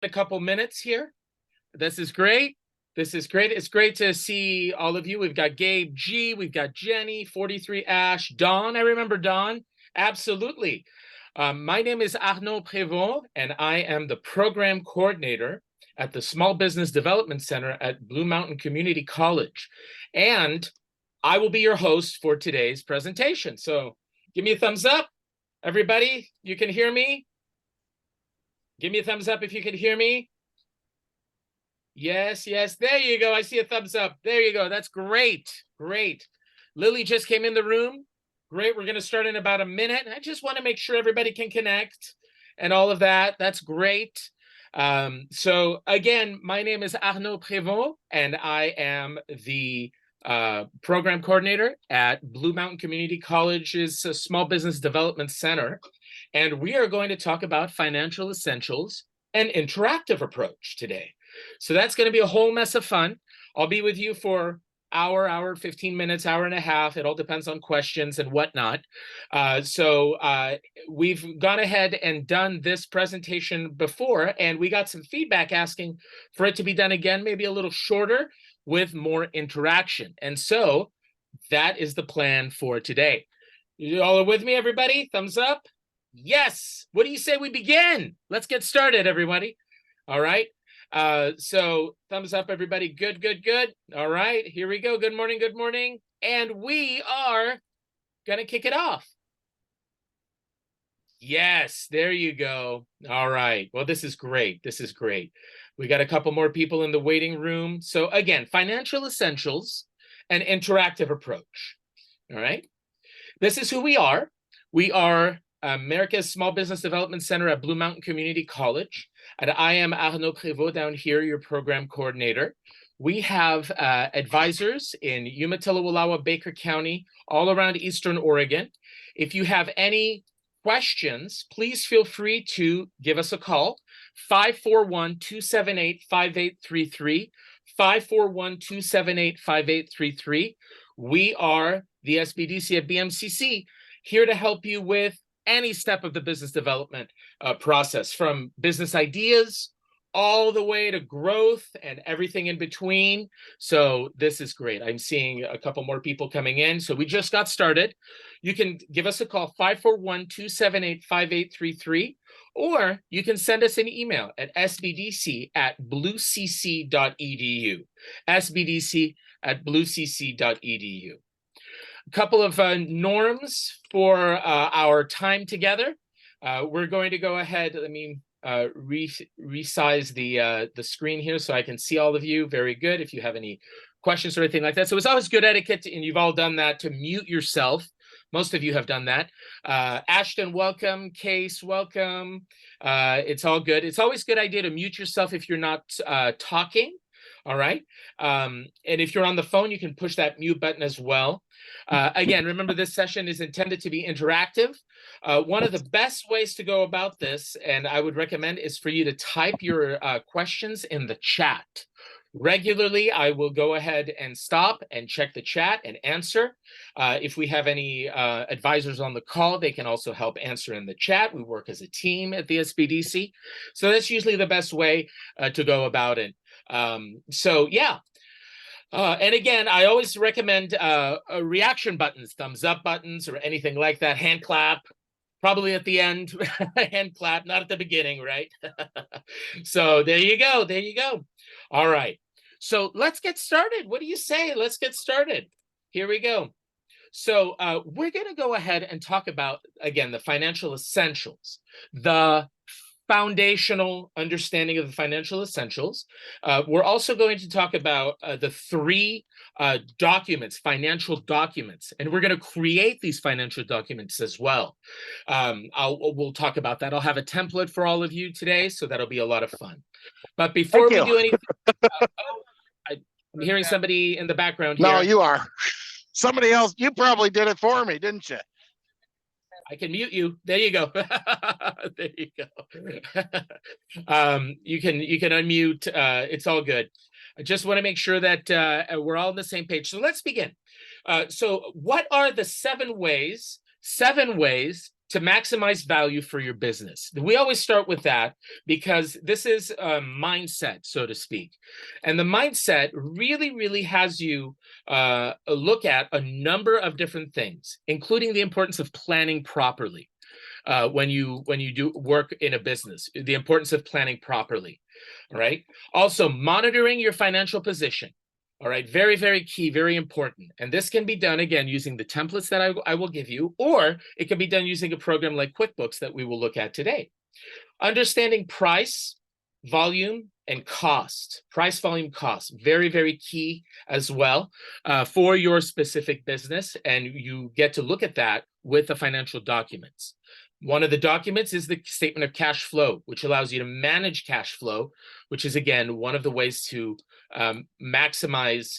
a couple minutes here. This is great. This is great. It's great to see all of you. We've got Gabe G, we've got Jenny, 43 Ash, Dawn. I remember Dawn. Absolutely. My name is Arnaud Prévost, and I am the program coordinator at the Small Business Development Center at Blue Mountain Community College. And I will be your host for today's presentation. So give me a thumbs up. Everybody, you can hear me? Give me a thumbs up if you can hear me. Yes, yes, there you go. I see a thumbs up. There you go. That's great. Great. Lily just came in the room. Great. We're going to start in about a minute. I just want to make sure everybody can connect and all of that. That's great. So again, my name is Arnaud Prévost, and I am the program coordinator at Blue Mountain Community College's Small Business Development Center. And we are going to talk about financial essentials and interactive approach today. So that's going to be a whole mess of fun. I'll be with you for hour, 15 minutes, hour and a half. It all depends on questions and whatnot. We've gone ahead and done this presentation before, and we got some feedback asking for it to be done again, maybe a little shorter with more interaction. And so that is the plan for today. You all are with me, everybody? Thumbs up? Yes. What do you say we begin? Let's get started, everybody. All right. So thumbs up, everybody. Good, good, good. All right, here we go. Good morning, good morning. And we are going to kick it off. Yes, there you go. All right. Well, this is great. This is great. We got a couple more people in the waiting room. So again, financial essentials and interactive approach. All right. This is who we are. We are America's Small Business Development Center at Blue Mountain Community College. And I am Arnaud Prévost down here, your program coordinator. We have advisors in Umatilla, Baker County, all around Eastern Oregon. If you have any questions, please feel free to give us a call, 541-278-5833, 541-278-5833. We are the SBDC at BMCC, here to help you with any step of the business development process, from business ideas all the way to growth and everything in between. So this is great. I'm seeing a couple more people coming in. So we just got started. You can give us a call, 541-278-5833, or you can send us an email at sbdc@bluecc.edu, sbdc@bluecc.edu. A couple of norms for our time together. We're going to go ahead. Let me resize the screen here so I can see all of you. Very good. If you have any questions or anything like that. So it's always good etiquette, and you've all done that, to mute yourself. Most of you have done that. Ashton, welcome. Case, welcome. It's all good. It's always a good idea to mute yourself if you're not talking. All right. And if you're on the phone, you can push that mute button as well. Again, remember, this session is intended to be interactive. One of the best ways to go about this, and I would recommend, is for you to type your questions in the chat. Regularly, I will go ahead and stop and check the chat and answer. If we have any advisors on the call, they can also help answer in the chat. We work as a team at the SBDC. So that's usually the best way to go about it. So yeah. And again, I always recommend reaction buttons, thumbs up buttons, or anything like that. Hand clap, probably at the end. Hand clap, not at the beginning, right? So there you go. There you go. All right. So let's get started. What do you say? Let's get started. Here we go. So we're going to go ahead and talk about, again, the financial essentials, the foundational understanding of the financial essentials. We're also going to talk about the three documents, financial documents, and we're going to create these financial documents as well. We'll talk about that. I'll have a template for all of you today, so that'll be a lot of fun. But before we do anything, I'm hearing somebody in the background here. No, you are. Somebody else. You probably did it for me, didn't you? I can mute you. There you go. There you go. You can unmute. It's all good. I just want to make sure that we're all on the same page. So let's begin. So what are the seven ways to maximize value for your business. We always start with that because this is a mindset, so to speak. And the mindset really, really has you look at a number of different things, including the importance of planning properly. When you do work in a business, the importance of planning properly. All right. Also, monitoring your financial position. All right. Very, very key, very important. And this can be done, again, using the templates that I will give you, or it can be done using a program like QuickBooks that we will look at today. Understanding price, volume, and cost. Price, volume, cost. Very, very key as well for your specific business. And you get to look at that with the financial documents. One of the documents is the statement of cash flow, which allows you to manage cash flow, which is, again, one of the ways to maximize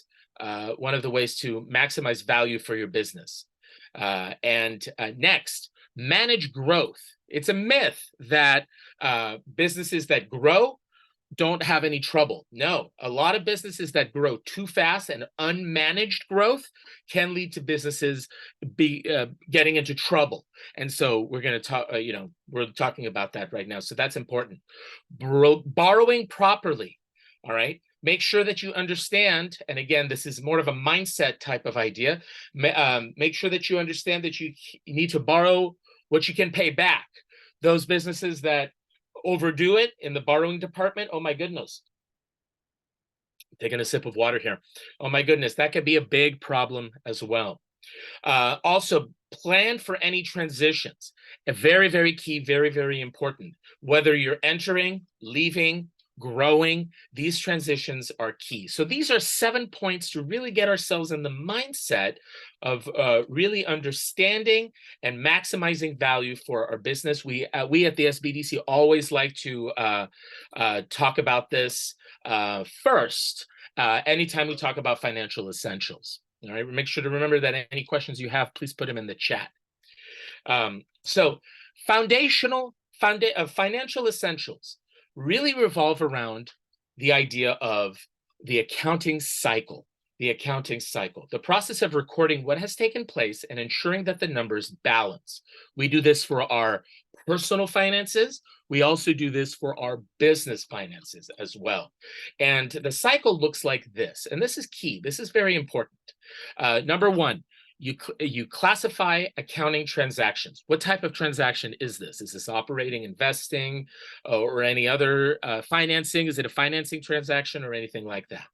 value for your business. Next, manage growth. It's a myth that businesses that grow don't have any trouble. No, a lot of businesses that grow too fast and unmanaged growth can lead to businesses getting into trouble. And so we're going to talk, we're talking about that right now. So that's important. Borrowing properly. All right. Make sure that you understand. And again, this is more of a mindset type of idea. Make sure that you understand that you need to borrow what you can pay back. Those businesses that overdo it in the borrowing department, oh my goodness. Taking a sip of water here. Oh my goodness, that could be a big problem as well. Also, plan for any transitions. Very, very key, very, very important. Whether you're entering, leaving, growing, these transitions are key. So these are 7 points to really get ourselves in the mindset of really understanding and maximizing value for our business. We at the SBDC always like to talk about this first anytime we talk about financial essentials. All right, make sure to remember that any questions you have, please put them in the chat. So financial essentials really revolve around the idea of the accounting cycle. The process of recording what has taken place and ensuring that the numbers balance. We do this for our personal finances. We also do this for our business finances as well. And the cycle looks like this, and this is key. This is very important. Number one, you classify accounting transactions. What type of transaction is this? Is this operating, investing, or any other financing? Is it a financing transaction or anything like that?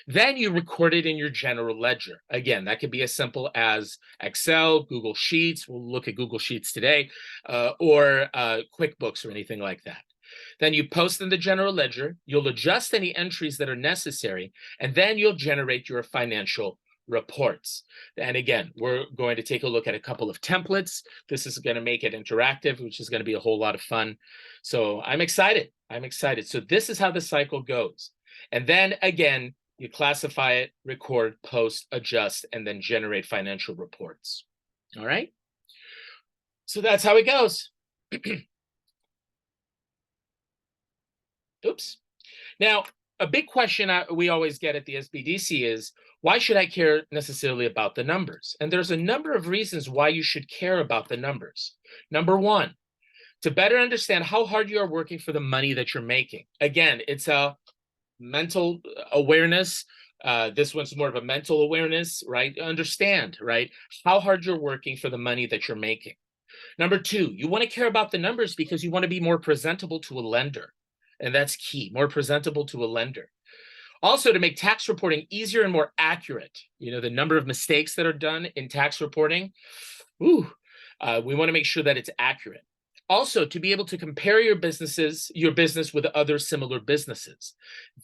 Then you record it in your general ledger. Again, that could be as simple as Excel, Google Sheets. We'll look at Google Sheets today, or QuickBooks or anything like that. Then you post in the general ledger. You'll adjust any entries that are necessary, and then you'll generate your financial reports. And again, we're going to take a look at a couple of templates. This is going to make it interactive, which is going to be a whole lot of fun. So I'm excited. So this is how the cycle goes. And then again, you classify it, record, post, adjust, and then generate financial reports. All right. So that's how it goes. Oops. Now, a big question we always get at the SBDC is, why should I care necessarily about the numbers? And there's a number of reasons why you should care about the numbers. Number one, to better understand how hard you are working for the money that you're making. Again, it's a mental awareness. This one's more of a mental awareness, right? Understand, right, how hard you're working for the money that you're making. Number two, you want to care about the numbers because you want to be more presentable to a lender. And that's key, more presentable to a lender. Also, to make tax reporting easier and more accurate. You know, the number of mistakes that are done in tax reporting, we want to make sure that it's accurate. Also, to be able to compare your business with other similar businesses.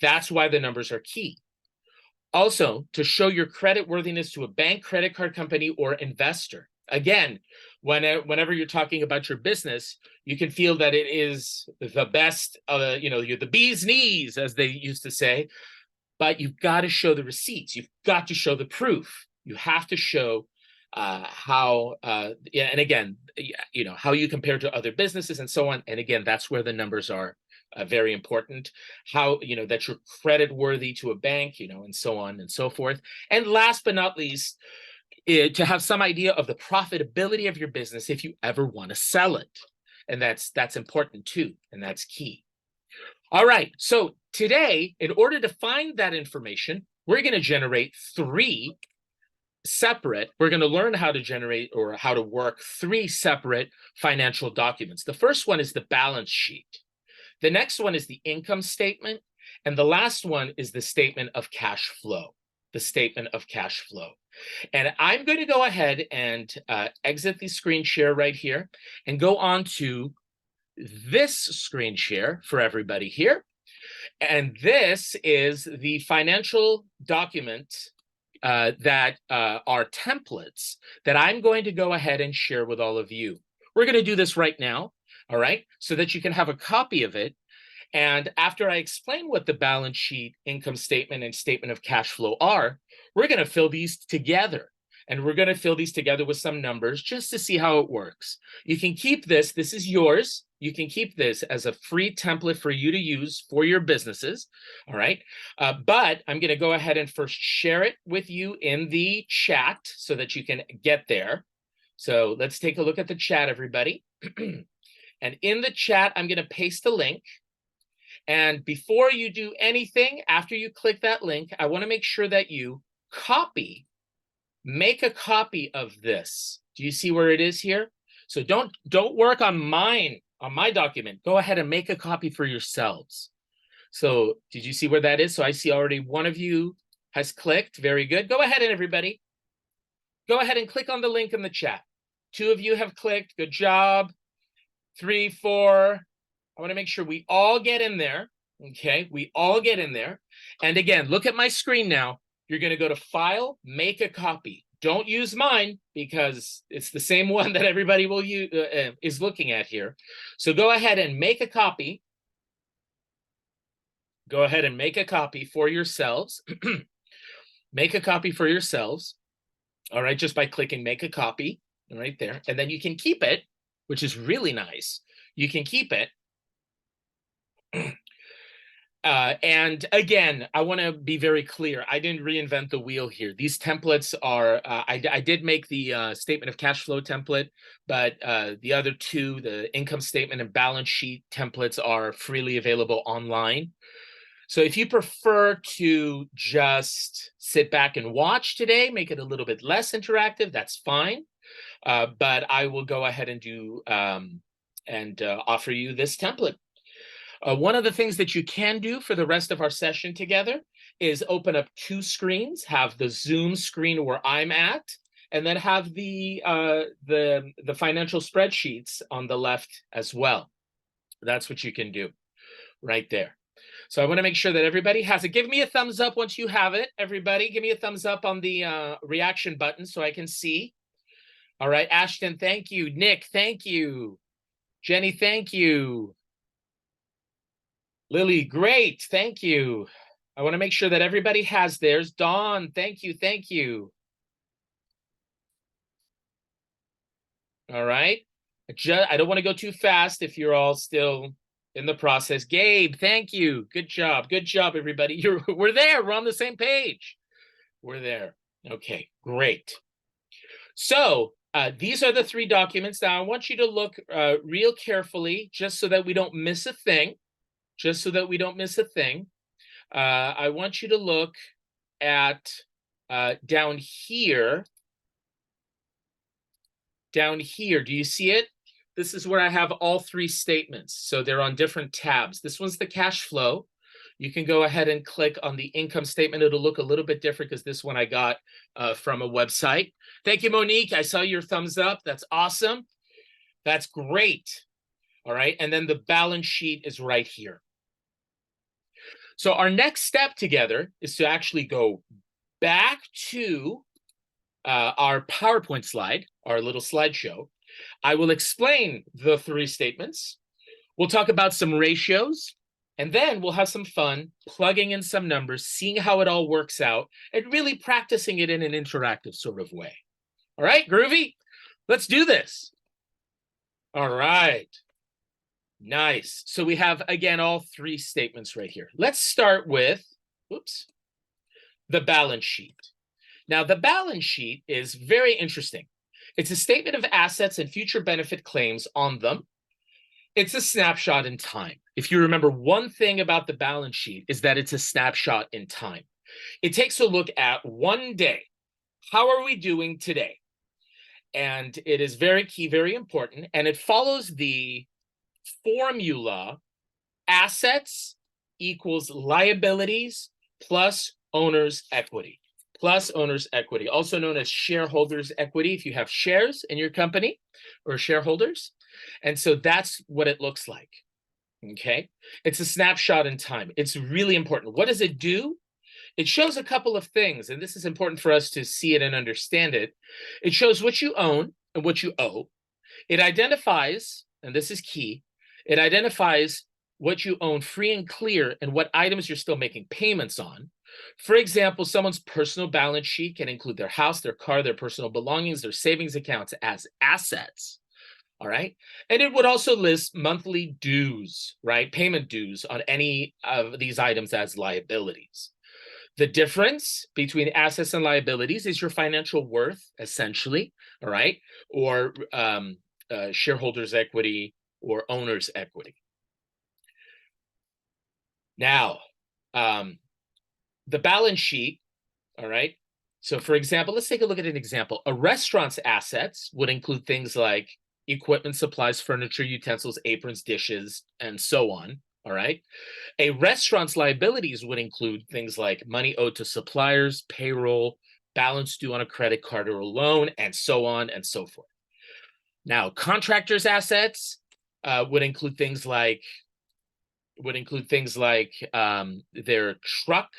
That's why the numbers are key. Also, to show your credit worthiness to a bank, credit card company, or investor. Again, whenever you're talking about your business, you can feel that it is the best, you're the bee's knees, as they used to say, but you've got to show the receipts. You've got to show the proof. You have to show how, and again, how you compare to other businesses and so on. And again, that's where the numbers are very important. How, that you're credit worthy to a bank, and so on and so forth. And last but not least, to have some idea of the profitability of your business if you ever want to sell it. And that's important too, and that's key. All right, so today, in order to find that information, we're going to generate we're going to learn how to generate or how to work 3 separate financial documents. The first one is the balance sheet. The next one is the income statement. And the last one is the statement of cash flow, the statement of cash flow. And I'm going to go ahead and exit the screen share right here and go on to this screen share for everybody here. And this is the financial document that are templates that I'm going to go ahead and share with all of you. We're going to do this right now, all right, so that you can have a copy of it. And after I explain what the balance sheet, income statement, and statement of cash flow are, we're going to fill these together. And we're going to fill these together with some numbers just to see how it works. You can keep this. This is yours. You can keep this as a free template for you to use for your businesses. All right. But I'm going to go ahead and first share it with you in the chat so that you can get there. So let's take a look at the chat, everybody. And in the chat, I'm going to paste a link. And before you do anything, after you click that link, I want to make sure that you make a copy of this. Do you see where it is here? So don't work on my document. Go ahead and make a copy for yourselves. So did you see where that is? So I see already one of you has clicked. Very good. Go ahead and everybody, go ahead and click on the link in the chat. 2 of you have clicked. Good job. 3, 4. I want to make sure we all get in there. Okay, we all get in there. And again, look at my screen now. You're going to go to File, Make a Copy. Don't use mine because it's the same one that everybody will use, is looking at here. So go ahead and make a copy. Go ahead and make a copy for yourselves. Make a copy for yourselves. All right, just by clicking Make a Copy right there. And then you can keep it, which is really nice. You can keep it. And again, I want to be very clear. I didn't reinvent the wheel here. These templates are, I did make the statement of cash flow template, but the other 2, the income statement and balance sheet templates, are freely available online. So if you prefer to just sit back and watch today, make it a little bit less interactive, that's fine. But I will go ahead and do offer you this template. One of the things that you can do for the rest of our session together is open up 2 screens, have the Zoom screen where I'm at, and then have the financial spreadsheets on the left as well. That's what you can do right there. So I want to make sure that everybody has it. Give me a thumbs up once you have it, everybody. Give me a thumbs up on the reaction button so I can see. All right, Ashton, thank you. Nick, thank you. Jenny, thank you. Lily, great, thank you. I want to make sure that everybody has theirs. Dawn, thank you, thank you. All right. I don't want to go too fast if you're all still in the process. Gabe, thank you. Good job, everybody. We're there. We're on the same page. We're there. Okay, great. So these are the 3 documents. Now I want you to look real carefully, just so that we don't miss a thing. I want you to look at down here. Down here, do you see it? This is where I have all 3 statements. So they're on different tabs. This one's the cash flow. You can go ahead and click on the income statement. It'll look a little bit different because this one I got from a website. Thank you, Monique. I saw your thumbs up. That's awesome. That's great. All right. And then the balance sheet is right here. So our next step together is to actually go back to our PowerPoint slide, our little slideshow. I will explain the 3 statements. We'll talk about some ratios, and then we'll have some fun plugging in some numbers, seeing how it all works out, and really practicing it in an interactive sort of way. All right, groovy? Let's do this. All right. Nice. So we have, again, all 3 statements right here. Let's start with, the balance sheet. Now, the balance sheet is very interesting. It's a statement of assets and future benefit claims on them. It's a snapshot in time. If you remember one thing about the balance sheet is that it's a snapshot in time. It takes a look at one day. How are we doing today? And it is very key, very important. And it follows the formula assets equals liabilities plus owner's equity, also known as shareholders' equity if you have shares in your company or shareholders. And so that's what it looks like. Okay, it's a snapshot in time. It's really important. What does it do? It shows a couple of things, and this is important for us to see it and understand it. It shows what you own and what you owe. It identifies, and this is key, it identifies what you own free and clear and what items you're still making payments on. For example, someone's personal balance sheet can include their house, their car, their personal belongings, their savings accounts as assets. All right. And it would also list monthly dues, right? Payment dues on any of these items as liabilities. The difference between assets and liabilities is your financial worth, essentially, all right, or shareholders' equity or owner's equity. Now, the balance sheet, all right. So, for example, let's take a look at an example. A restaurant's assets would include things like equipment, supplies, furniture, utensils, aprons, dishes, and so on. All right. A restaurant's liabilities would include things like money owed to suppliers, payroll, balance due on a credit card or a loan, and so on and so forth. Now, contractors' assets would include things like their truck,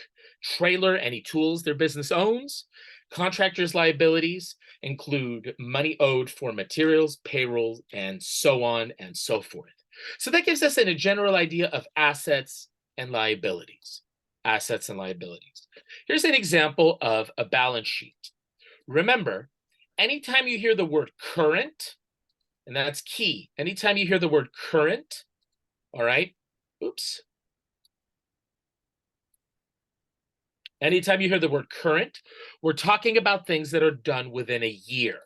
trailer, any tools their business owns. Contractors' liabilities include money owed for materials, payroll, and so on and so forth. So that gives us a general idea of assets and liabilities. Assets and liabilities. Here's an example of a balance sheet. Remember, anytime you hear the word current, and that's key, anytime you hear the word current, all right, oops. Anytime you hear the word current, we're talking about things that are done within a year.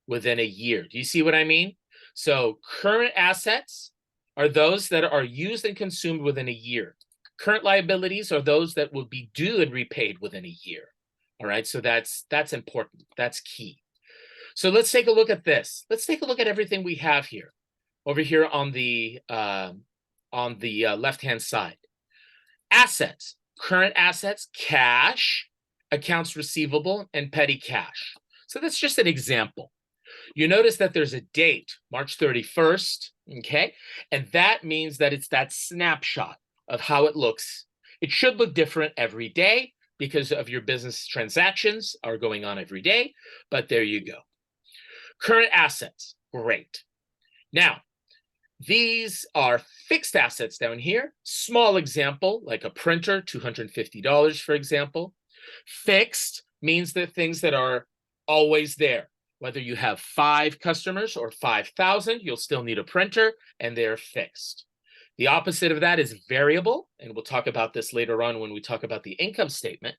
Within a year. Do you see what I mean? So current assets are those that are used and consumed within a year. Current liabilities are those that will be due and repaid within a year. All right, so that's important. That's key. So let's take a look at this. Let's take a look at everything we have here, over here on the left-hand side. Assets, current assets, cash, accounts receivable, and petty cash. So that's just an example. You notice that there's a date, March 31st, okay? And that means that it's that snapshot of how it looks. It should look different every day because of your business transactions are going on every day, but there you go. Current assets, great. Now, these are fixed assets down here. Small example, like a printer, $250, for example. Fixed means that things that are always there. Whether you have 5 customers or 5,000, you'll still need a printer, and they're fixed. The opposite of that is variable, and we'll talk about this later on when we talk about the income statement.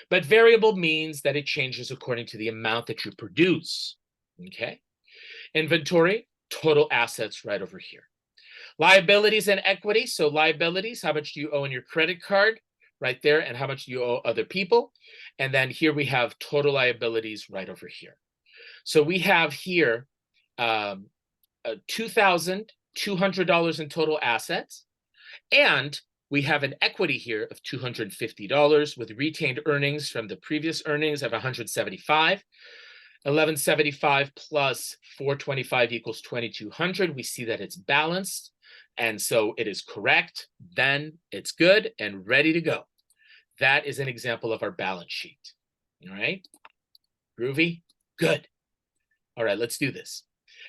But variable means that it changes according to the amount that you produce, okay? Inventory, total assets right over here. Liabilities and equity. So liabilities, how much do you owe on your credit card? Right there, and how much do you owe other people? And then here we have total liabilities right over here. So we have here $2,200 in total assets, and we have an equity here of $250 with retained earnings from the previous earnings of $175. 1175 plus 425 equals 2200. We see that it's balanced, and so it is correct. Then it's good and ready to go. That is an example of our balance sheet. All right, groovy, good. All right, let's do this.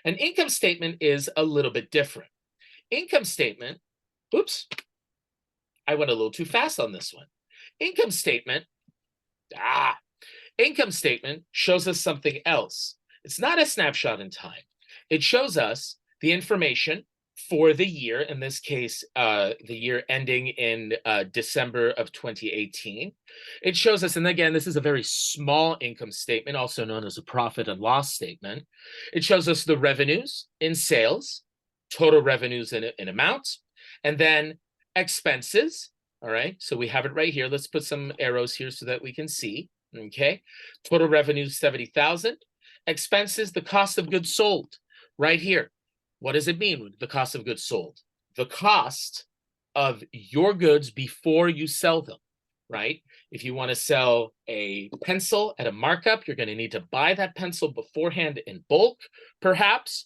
An income statement is a little bit different. Income statement, oops, I went a little too fast on this one. Income statement, income statement shows us something else. It's not a snapshot in time. It shows us the information for the year, in this case, the year ending in December of 2018. It shows us, and again, this is a very small income statement, also known as a profit and loss statement. It shows us the revenues in sales, total revenues in amounts, and then expenses. All right, so we have it right here. Let's put some arrows here so that we can see. Okay, total revenues 70,000. Expenses, the cost of goods sold, right here. What does it mean, the cost of goods sold? The cost of your goods before you sell them, right? If you want to sell a pencil at a markup, you're going to need to buy that pencil beforehand in bulk, perhaps.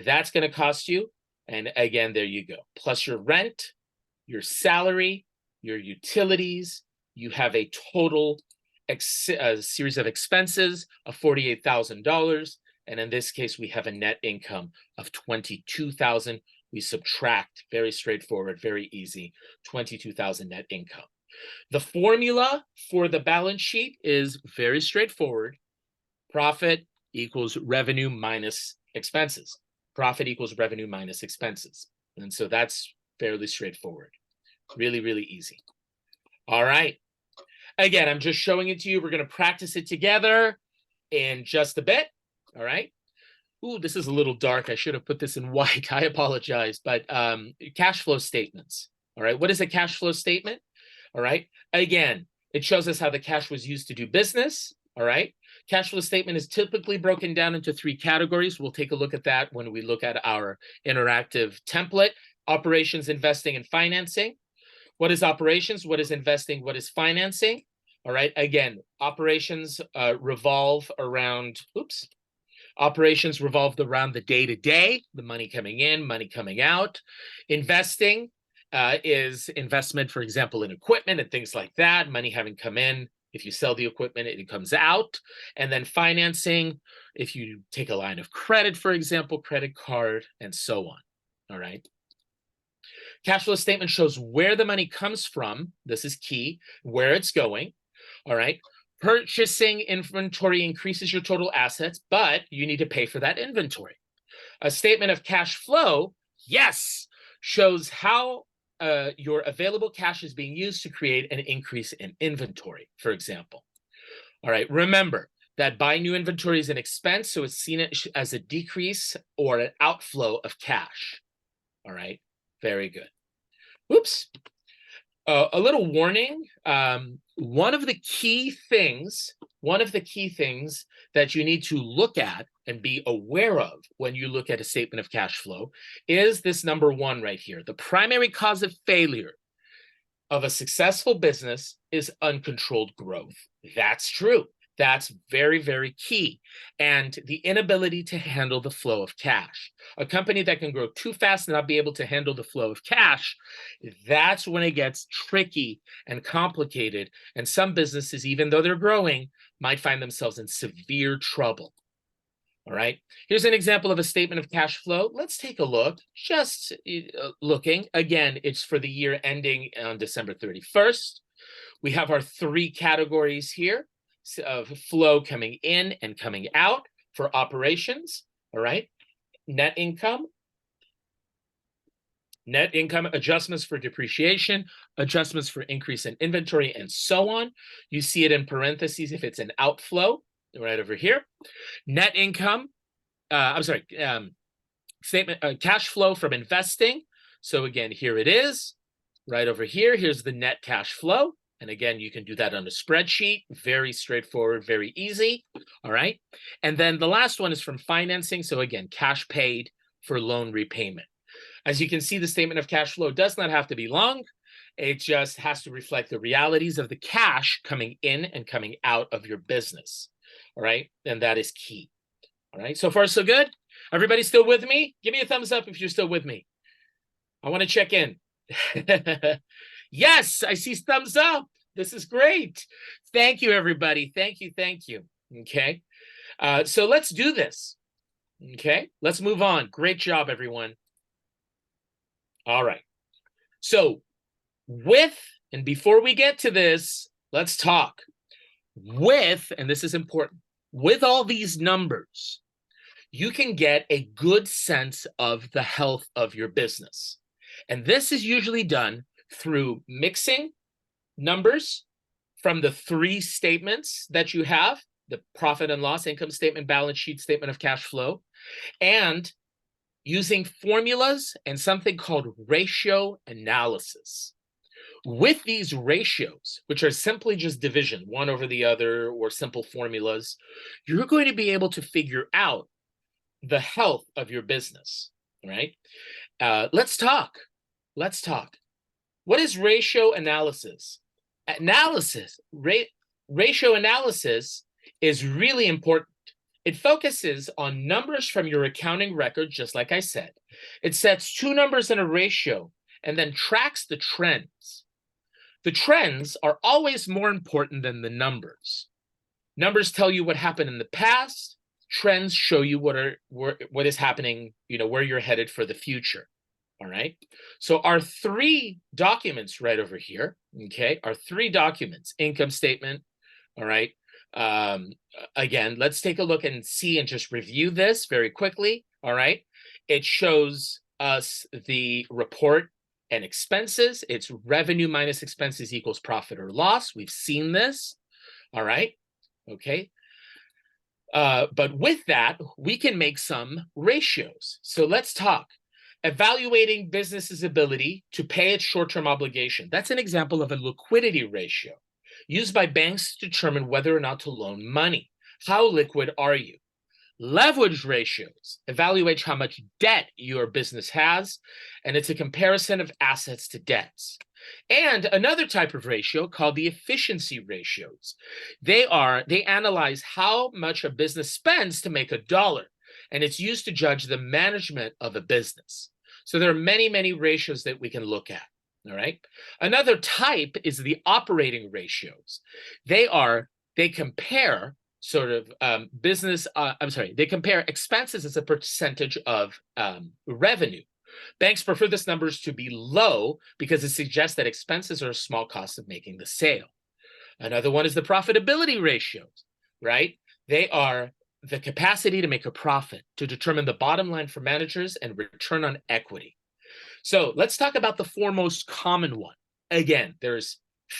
That's going to cost you. And again, there you go. Plus your rent, your salary, your utilities. You have a total series of expenses of $48,000. And in this case, we have a net income of 22,000. We subtract, very straightforward, very easy, 22,000 net income. The formula for the balance sheet is very straightforward. Profit equals revenue minus expenses. Profit equals revenue minus expenses. And so that's fairly straightforward. Really, really easy. All right. Again, I'm just showing it to you. We're going to practice it together in just a bit. All right. Ooh, this is a little dark. I should have put this in white. I apologize. But cash flow statements. All right. What is a cash flow statement? All right. Again, it shows us how the cash was used to do business. All right. Cash flow statement is typically broken down into 3 categories. We'll take a look at that when we look at our interactive template. Operations, investing, and financing. What is operations? What is investing? What is financing? All right. Again, operations revolve around, operations revolved around the day-to-day, the money coming in, money coming out. Investing is investment, for example, in equipment and things like that, money having come in. If you sell the equipment, it comes out. And then financing, if you take a line of credit, for example, credit card, and so on. All right. Cash flow statement shows where the money comes from. This is key, where it's going. All right. Purchasing inventory increases your total assets, but you need to pay for that inventory. A statement of cash flow, yes, shows how your available cash is being used to create an increase in inventory, for example. All right. Remember that buying new inventory is an expense, so it's seen as a decrease or an outflow of cash. All right. Very good. Oops. A little warning. One of the key things that you need to look at and be aware of when you look at a statement of cash flow is this number 1 right here. The primary cause of failure of a successful business is uncontrolled growth. That's true. That's very, very key. And the inability to handle the flow of cash. A company that can grow too fast and not be able to handle the flow of cash, that's when it gets tricky and complicated. And some businesses, even though they're growing, might find themselves in severe trouble. All right. Here's an example of a statement of cash flow. Let's take a look. Just looking. Again, it's for the year ending on December 31st. We have our 3 categories here of flow coming in and coming out for operations. All right. Net income, adjustments for depreciation, adjustments for increase in inventory, and so on. You see it in parentheses if it's an outflow right over here. Net income, statement, cash flow from investing. So again, here it is right over here. Here's the net cash flow. And again, you can do that on a spreadsheet. Very straightforward, very easy. All right. And then the last one is from financing. So again, cash paid for loan repayment. As you can see, the statement of cash flow does not have to be long. It just has to reflect the realities of the cash coming in and coming out of your business. All right. And that is key. All right. So far, so good. Everybody still with me? Give me a thumbs up if you're still with me. I want to check in. Yes, I see thumbs up. This is great. Thank you, everybody. Thank you. Thank you. Okay. So let's do this. Okay. Let's move on. Great job, everyone. All right. So and before we get to this, let's talk. And this is important, with all these numbers, you can get a good sense of the health of your business. And this is usually done through mixing numbers from the three statements that you have: the profit and loss, income statement, balance sheet, statement of cash flow, and using formulas and something called ratio analysis. With these ratios, which are simply just division, one over the other, or simple formulas, you're going to be able to figure out the health of your business, right? Let's talk. What is ratio analysis? Ratio analysis is really important. It focuses on numbers from your accounting record, just like I said. It sets two numbers in a ratio and then tracks the trends. The trends are always more important than the numbers. Numbers tell you what happened in the past. Trends show you what is happening, where you're headed for the future. All right. So our three documents right over here, okay, our three documents: income statement. All right. Again, let's take a look and see and just review this very quickly. All right. It shows us the report and expenses. It's revenue minus expenses equals profit or loss. We've seen this. All right. Okay. But with that, we can make some ratios. So let's talk. Evaluating business's ability to pay its short-term obligation. That's an example of a liquidity ratio used by banks to determine whether or not to loan money. How liquid are you? Leverage ratios evaluate how much debt your business has, and it's a comparison of assets to debts. And another type of ratio called the efficiency ratios. They analyze how much a business spends to make a dollar, and it's used to judge the management of a business. So there are many, many ratios that we can look at. All right. Another type is the operating ratios. They compare they compare expenses as a percentage of revenue. Banks prefer this numbers to be low because it suggests that expenses are a small cost of making the sale. Another one is the profitability ratios, right? They are the capacity to make a profit, to determine the bottom line for managers, and return on equity. So let's talk about the four most common one. Again, there's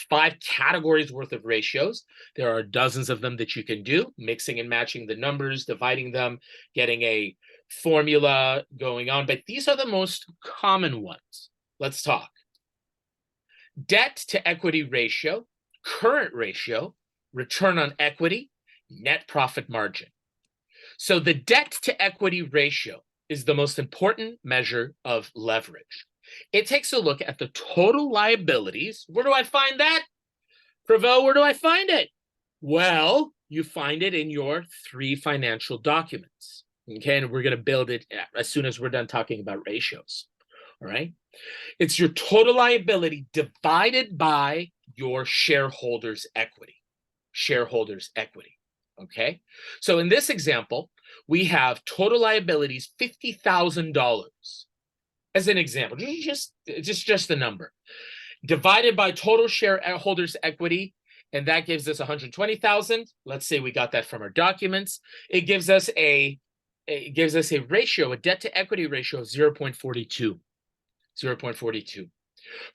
5 categories worth of ratios. There are dozens of them that you can do, mixing and matching the numbers, dividing them, getting a formula going on. But these are the most common ones. Let's talk. Debt to equity ratio, current ratio, return on equity, net profit margin. So the debt to equity ratio is the most important measure of leverage. It takes a look at the total liabilities. Where do I find that? Prevo, where do I find it? Well, you find it in your 3 financial documents. Okay, and we're going to build it as soon as we're done talking about ratios. All right. It's your total liability divided by your shareholders' equity. Shareholders' equity. Okay. So in this example, we have total liabilities $50,000 as an example. Just the number divided by total shareholders' equity, and that gives us 120,000. Let's say we got that from our documents. It gives us a ratio, a debt to equity ratio of 0.42. 0.42.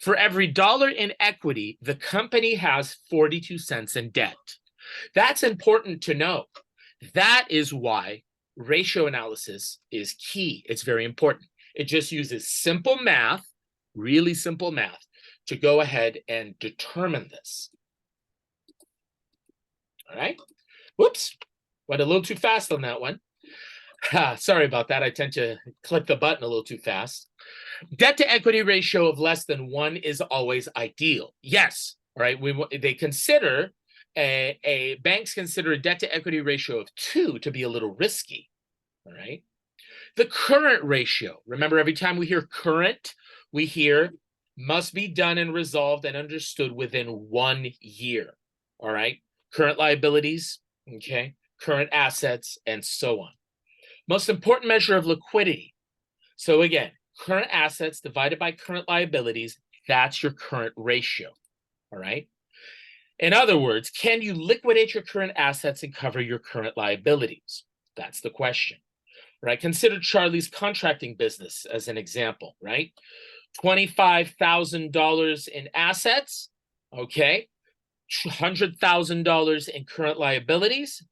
For every dollar in equity, the company has 42 cents in debt. That's important to know. That is why ratio analysis is key. It's very important. It just uses simple math, really simple math, to go ahead and determine this. All right. Whoops. Went a little too fast on that one. Sorry about that. I tend to click the button a little too fast. Debt to equity ratio of less than 1 is always ideal. Yes. All right. Banks consider a debt to equity ratio of 2 to be a little risky. All right. The current ratio. Remember, every time we hear current, we hear must be done and resolved and understood within 1 year. All right. Current liabilities. Okay. Current assets, and so on. Most important measure of liquidity. So again, current assets divided by current liabilities, that's your current ratio. All right. In other words, can you liquidate your current assets and cover your current liabilities? That's the question. right? Consider Charlie's contracting business as an example, right? $25,000 in assets, okay? $100,000 in current liabilities.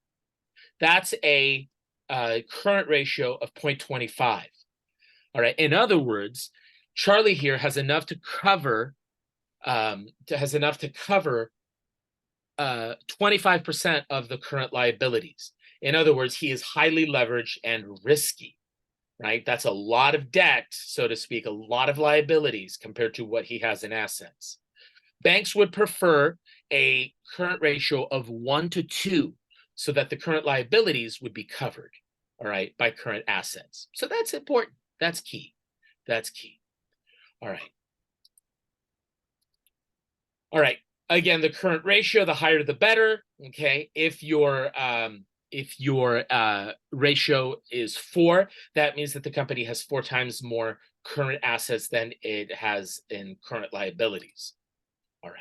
That's a current ratio of 0.25. All right. In other words, Charlie here has enough to cover 25% of the current liabilities. In other words, he is highly leveraged and risky, right? That's a lot of debt, so to speak, a lot of liabilities compared to what he has in assets. Banks would prefer a current ratio of 1 to 2 so that the current liabilities would be covered, all right, by current assets. So that's important. That's key. That's key. All right. All right. Again, the current ratio, the higher the better. Okay. If your ratio is 4, that means that the company has 4 times more current assets than it has in current liabilities. All right.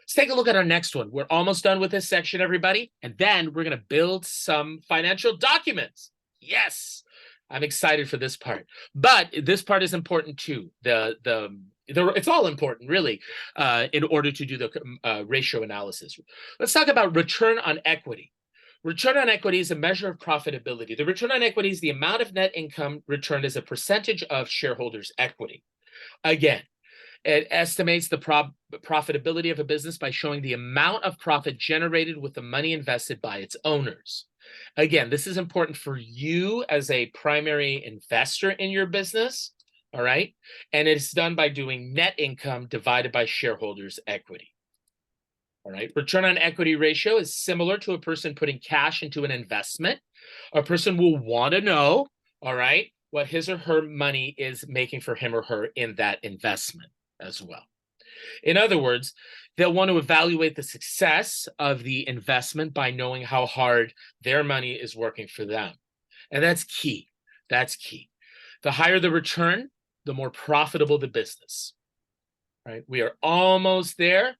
Let's take a look at our next one. We're almost done with this section, everybody. And then we're going to build some financial documents. Yes. I'm excited for this part. But this part is important too. It's all important, really, in order to do the ratio analysis. Let's talk about return on equity. Return on equity is a measure of profitability. The return on equity is the amount of net income returned as a percentage of shareholders' equity. Again, it estimates the profitability of a business by showing the amount of profit generated with the money invested by its owners. Again, this is important for you as a primary investor in your business, all right? And it's done by doing net income divided by shareholders' equity. All right, return on equity ratio is similar to a person putting cash into an investment. A person will want to know, all right, what his or her money is making for him or her in that investment as well. In other words, they'll want to evaluate the success of the investment by knowing how hard their money is working for them. And that's key. That's key. The higher the return, the more profitable the business. All right, we are almost there.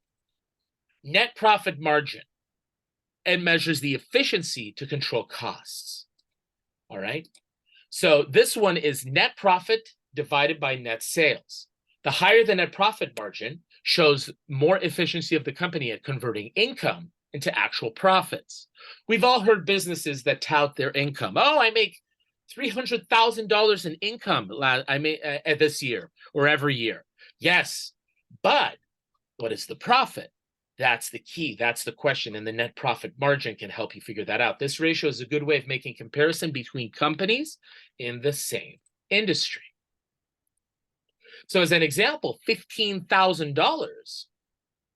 Net profit margin. It measures the efficiency to control costs. All right. So this one is net profit divided by net sales. The higher the net profit margin shows more efficiency of the company at converting income into actual profits. We've all heard businesses that tout their income. Oh, I make $300,000 in income this year or every year. Yes, but what is the profit? That's the key. That's the question. And the net profit margin can help you figure that out. This ratio is a good way of making comparison between companies in the same industry. So as an example, $15,000,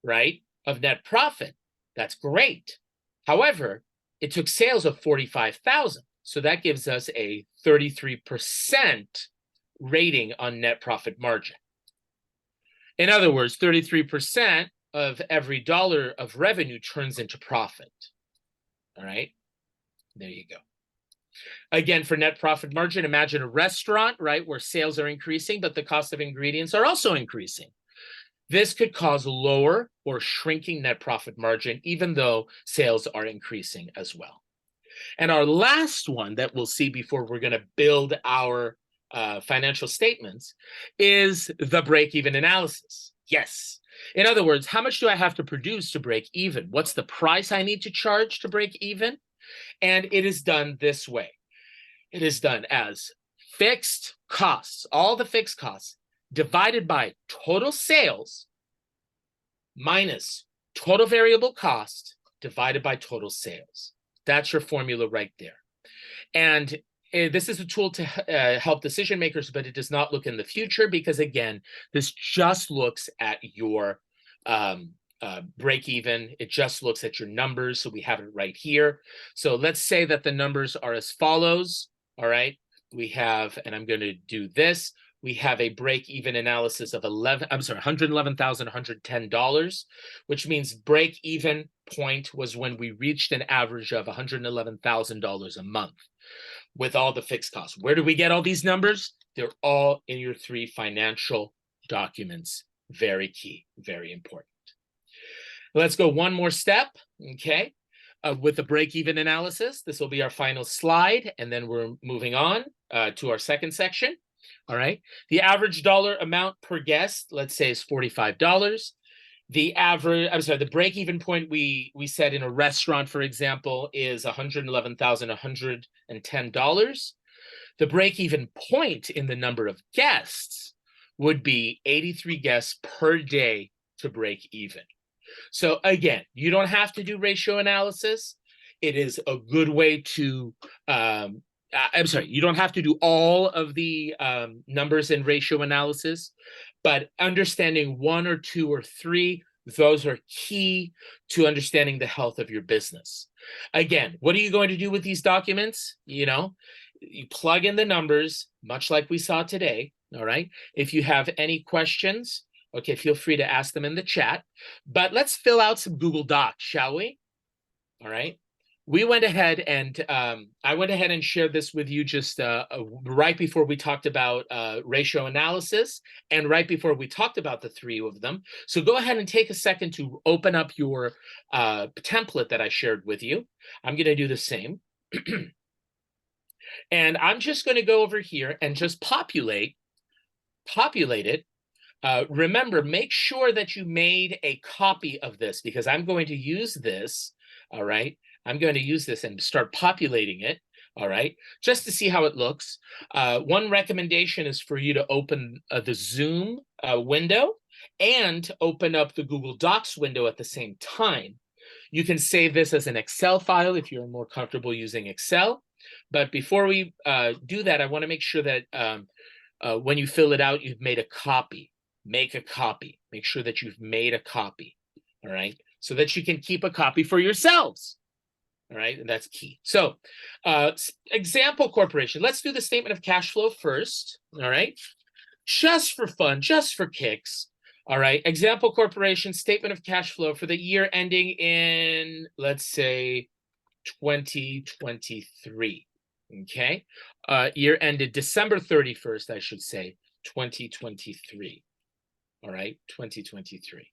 right, of net profit. That's great. However, it took sales of $45,000. So that gives us a 33% rating on net profit margin. In other words, 33% of every dollar of revenue turns into profit. All right, there you go. Again, for net profit margin, imagine a restaurant, right, where sales are increasing, but the cost of ingredients are also increasing. This could cause lower or shrinking net profit margin, even though sales are increasing as well. And our last one that we'll see before we're going to build our financial statements is the break-even analysis. Yes. In other words, how much do I have to produce to break even? What's the price I need to charge to break even? And it is done this way. It is done as fixed costs, all the fixed costs, divided by total sales minus total variable cost divided by total sales. That's your formula right there. And this is a tool to help decision makers, but it does not look in the future because, again, this just looks at your break even. It just looks at your numbers. So we have it right here. So let's say that the numbers are as follows. All right. We have, and I'm going to do this. We have a break-even analysis of $111,110, which means break-even point was when we reached an average of $111,000 a month with all the fixed costs. Where do we get all these numbers? They're all in your 3 financial documents. Very key, very important. Let's go one more step, okay? with the break-even analysis. This will be our final slide, and then we're moving on to our second section. All right. The average dollar amount per guest, let's say, is $45. The break-even point we said in a restaurant, for example, is $111,110. The break-even point in the number of guests would be 83 guests per day to break even. So again, you don't have to do ratio analysis. It is a good way to, you don't have to do all of the numbers in ratio analysis, but understanding one or two or three, those are key to understanding the health of your business. Again, what are you going to do with these documents? You plug in the numbers, much like we saw today, all right? If you have any questions, okay, feel free to ask them in the chat. But let's fill out some Google Docs, shall we? All right. We went ahead and I went ahead and shared this with you just right before we talked about ratio analysis and right before we talked about the three of them. So go ahead and take a second to open up your template that I shared with you. I'm going to do the same. And I'm just going to go over here and just populate it. Remember, make sure that you made a copy of this because I'm going to use this, all right? I'm going to use this and start populating it, all right? Just to see how it looks. One recommendation is for you to open the Zoom window and open up the Google Docs window at the same time. You can save this as an Excel file if you're more comfortable using Excel. But before we do that, I want to make sure that when you fill it out, you've made a copy. Make a copy. Make sure that you've made a copy, all right? So that you can keep a copy for yourselves, all right? And that's key. So example corporation. Let's do the statement of cash flow first, all right? Just for fun, just for kicks, all right? Example corporation statement of cash flow for the year ending in, let's say, 2023, okay? Year ended December 31st, I should say, 2023. All right, 2023.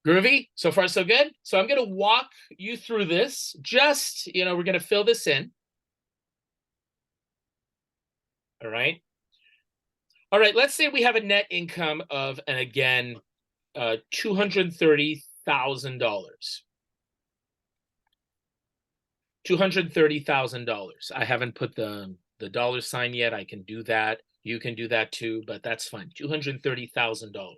Groovy? So far, so good? So I'm going to walk you through this. Just, we're going to fill this in. All right. All right, let's say we have a net income of, and again, $230,000. $230,000. I haven't put the dollar sign yet. I can do that. You can do that too, but that's fine. $230,000.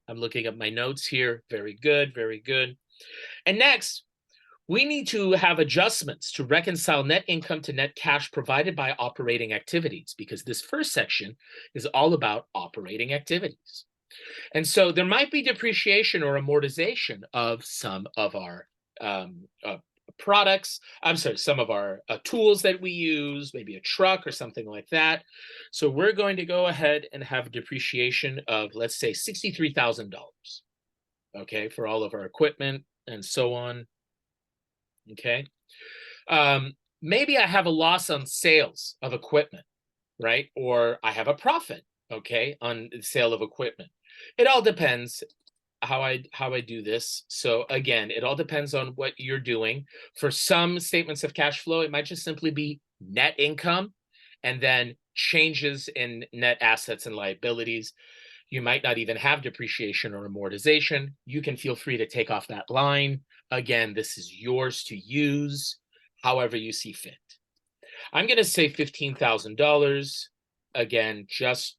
I'm looking at my notes here. Very good, very good. And next, we need to have adjustments to reconcile net income to net cash provided by operating activities, because this first section is all about operating activities. And so there might be depreciation or amortization of some of our products, some of our tools that we use, maybe a truck or something like that. So we're going to go ahead and have depreciation of, let's say, $63,000, okay, for all of our equipment and so on, okay? Maybe I have a loss on sales of equipment, right? Or I have a profit, okay, on the sale of equipment. It all depends how I do this. So again, it all depends on what you're doing. For some statements of cash flow, it might just simply be net income and then changes in net assets and liabilities. You might not even have depreciation or amortization. You can feel free to take off that line. Again, this is yours to use however you see fit. I'm going to say $15,000. Again, just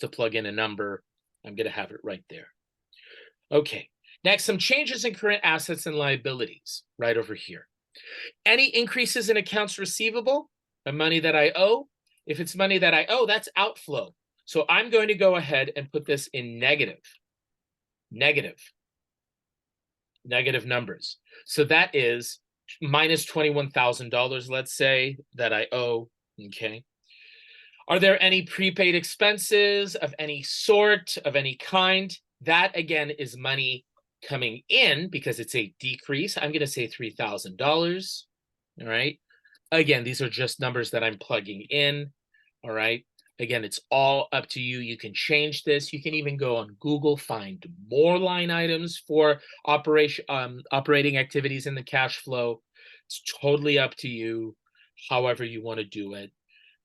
to plug in a number, I'm going to have it right there. Okay, next, some changes in current assets and liabilities right over here. Any increases in accounts receivable, the money that I owe? If it's money that I owe, that's outflow. So I'm going to go ahead and put this in negative numbers. So that is minus $21,000, let's say, that I owe, okay? Are there any prepaid expenses of any sort, of any kind? That, again, is money coming in because it's a decrease. I'm going to say $3,000, all right? Again, these are just numbers that I'm plugging in, all right? Again, it's all up to you. You can change this. You can even go on Google, find more line items for operating activities in the cash flow. It's totally up to you, however you want to do it.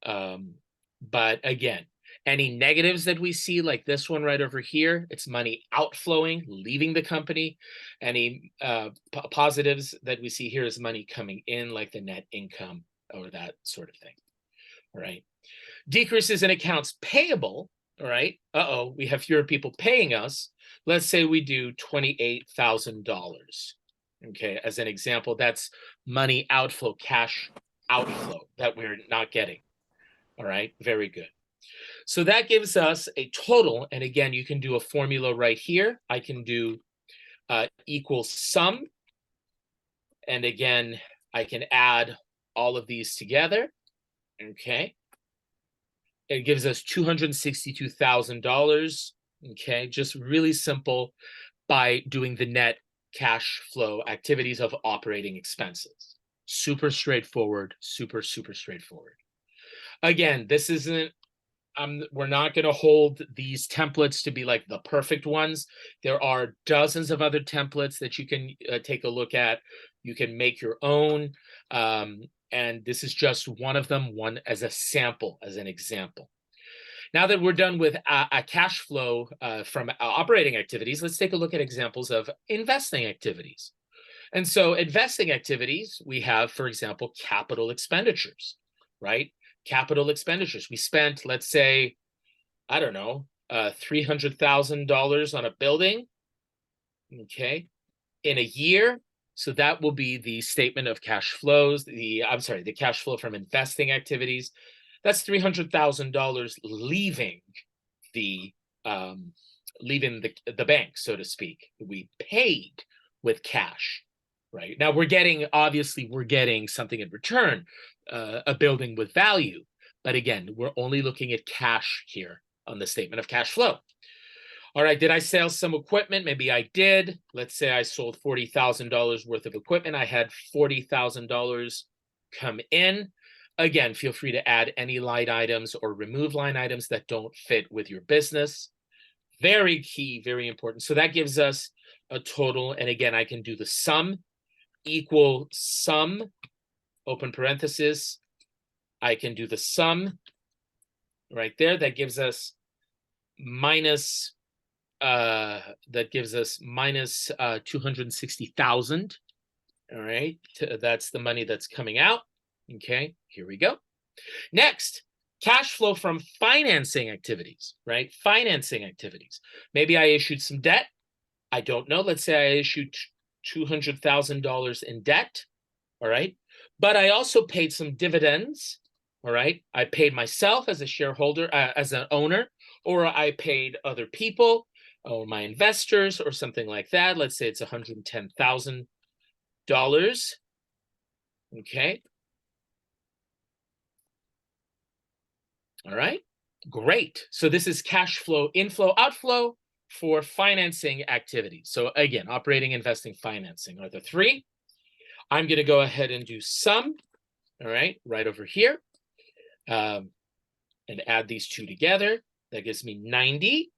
But again, any negatives that we see, like this one right over here, it's money outflowing, leaving the company. Any positives that we see here is money coming in, like the net income or that sort of thing. All right. Decreases in accounts payable. All right. We have fewer people paying us. Let's say we do $28,000. Okay. As an example, that's money outflow, cash outflow that we're not getting. All right. Very good. So that gives us a total. And again, you can do a formula right here. I can do equal sum. And again, I can add all of these together. Okay. It gives us $262,000. Okay. Just really simple by doing the net cash flow activities of operating expenses. Super straightforward, super straightforward. Again, this isn't, we're not going to hold these templates to be like the perfect ones. There are dozens of other templates that you can take a look at. You can make your own. And this is just one of them, one as a sample, as an example. Now that we're done with a cash flow from operating activities, let's take a look at examples of investing activities. And so investing activities, we have, for example, capital expenditures, right? Capital expenditures. We spent, let's say, I don't know, $300,000 on a building, okay, in a year. So that will be the statement of cash flows, the cash flow from investing activities. That's $300,000 leaving the bank, so to speak. We paid with cash, right? Now we're getting something in return, a building with value. But again, we're only looking at cash here on the statement of cash flow. All right, did I sell some equipment? Maybe I did. Let's say I sold $40,000 worth of equipment. I had $40,000 come in. Again, feel free to add any line items or remove line items that don't fit with your business. Very key, very important. So that gives us a total. And again, I can do the sum equal sum, open parenthesis. I can do the sum right there. That gives us minus 260,000. All right, that's the money that's coming out. Okay, here we go. Next, cash flow from financing activities, right? Financing activities. Maybe I issued some debt. I don't know. Let's say I issued $200,000 in debt. All right, but I also paid some dividends. All right, I paid myself as a shareholder, as an owner, or I paid other people or my investors or something like that. Let's say it's $110,000. Okay. All right, great. So this is cash flow, inflow, outflow for financing activities. So again, operating, investing, financing are the three. I'm going to go ahead and do sum, all right, right over here, and add these two together. That gives me 90.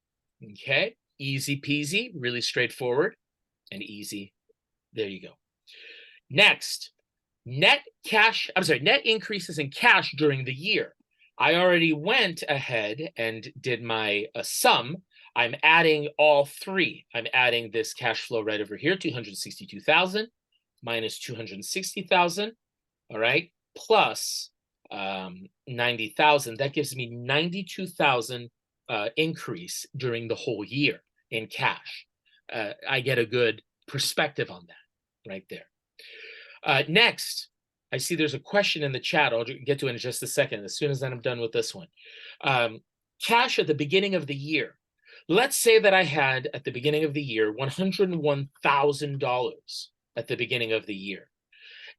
Okay, easy peasy, really straightforward and easy. There you go. Next, net increases in cash during the year. I already went ahead and did my sum. I'm adding all three. I'm adding this cash flow right over here, 262,000 minus 260,000, all right, plus 90,000. That gives me 92,000 increase during the whole year in cash. I get a good perspective on that right there. Next, I see there's a question in the chat. I'll get to it in just a second, as soon as I'm done with this one. Cash at the beginning of the year. Let's say that I had at the beginning of the year $101,000 at the beginning of the year.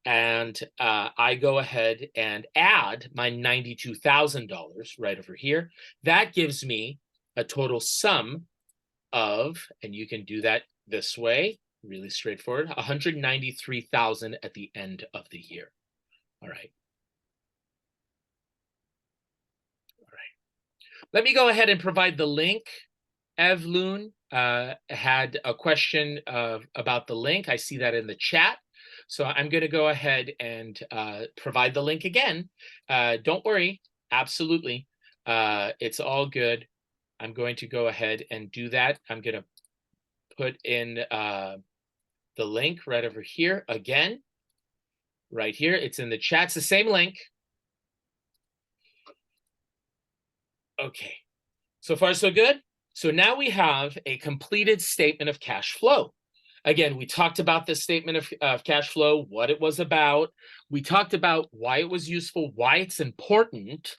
And I go ahead and add my $92,000 right over here. That gives me a total sum of, and you can do that this way, really straightforward, 193,000 at the end of the year. All right. Let me go ahead and provide the link. Evloon had a question about the link. I see that in the chat. So I'm going to go ahead and provide the link again. Don't worry. Absolutely. It's all good. I'm going to go ahead and do that. I'm going to put in the link right over here again. Right here. It's in the chat. It's the same link. Okay. So far, so good. So now we have a completed statement of cash flow. Again, we talked about this statement of cash flow, what it was about. We talked about why it was useful, why it's important,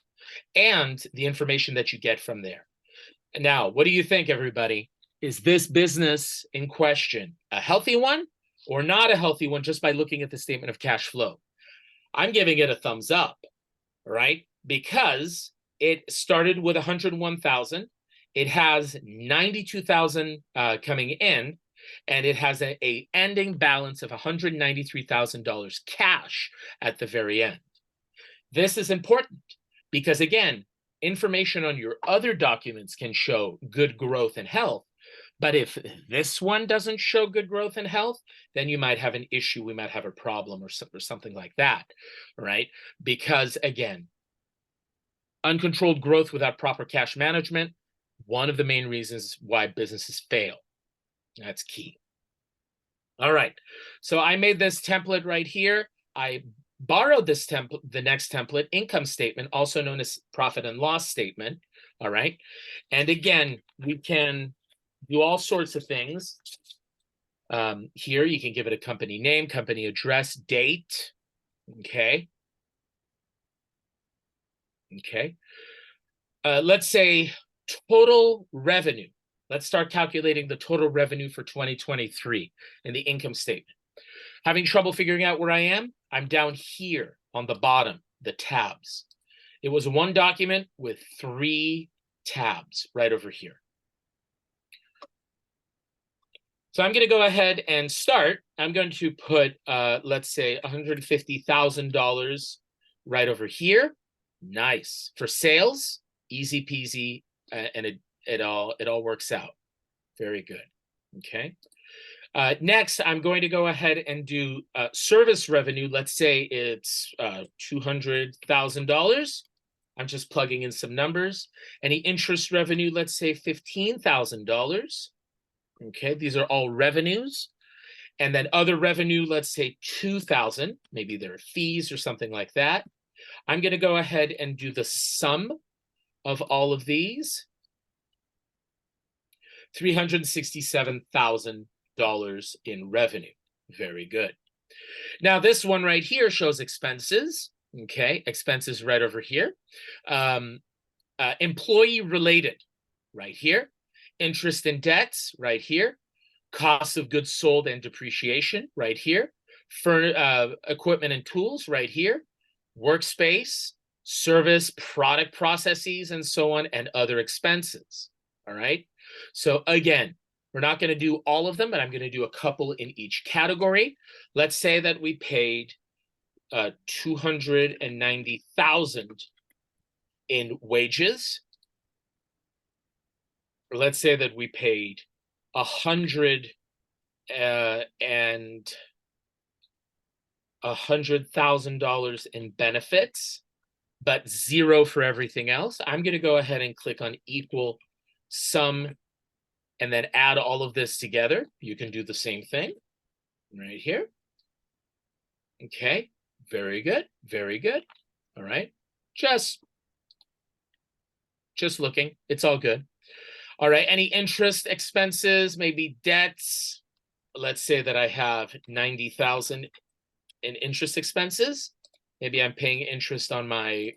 and the information that you get from there. Now, what do you think, everybody? Is this business in question a healthy one or not a healthy one just by looking at the statement of cash flow? I'm giving it a thumbs up, right? Because it started with 101,000. It has 92,000 coming in, and it has a ending balance of $193,000 cash at the very end. This is important because, again, information on your other documents can show good growth and health. But if this one doesn't show good growth and health, then you might have an issue. We might have a problem or something like that, right? Because, again, uncontrolled growth without proper cash management, one of the main reasons why businesses fail. That's key. All right. So I made this template right here. I borrowed this template, the next template, income statement, also known as profit and loss statement. All right. And again, we can do all sorts of things. Here, you can give it a company name, company address, date. Okay. Okay. Let's say total revenue. Let's start calculating the total revenue for 2023 in the income statement. Having trouble figuring out where I am? I'm down here on the bottom, the tabs. It was one document with 3 tabs right over here. So I'm going to go ahead and start. I'm going to put, let's say, $150,000 right over here. Nice. For sales, easy peasy, and it all works out. Very good. Okay. Next, I'm going to go ahead and do service revenue. Let's say it's $200,000. I'm just plugging in some numbers. Any interest revenue, let's say $15,000. Okay, these are all revenues. And then other revenue, let's say $2,000. Maybe there are fees or something like that. I'm going to go ahead and do the sum of all of these. $367,000 in revenue. Very good. Now, this one right here shows expenses. Okay, expenses right over here. Employee related right here. Interest and debts right here. Cost of goods sold and depreciation right here. Equipment and tools right here. Workspace, service, product processes, and so on, and other expenses. All right. So again, we're not going to do all of them, but I'm going to do a couple in each category. Let's say that we paid $290,000 in wages. Or let's say that we paid $100,000 in benefits, but zero for everything else. I'm going to go ahead and click on equal sum and then add all of this together. You can do the same thing right here. Okay, very good, very good. All right, just looking, it's all good. All right, any interest expenses, maybe debts. Let's say that I have $90,000 in interest expenses. Maybe I'm paying interest on my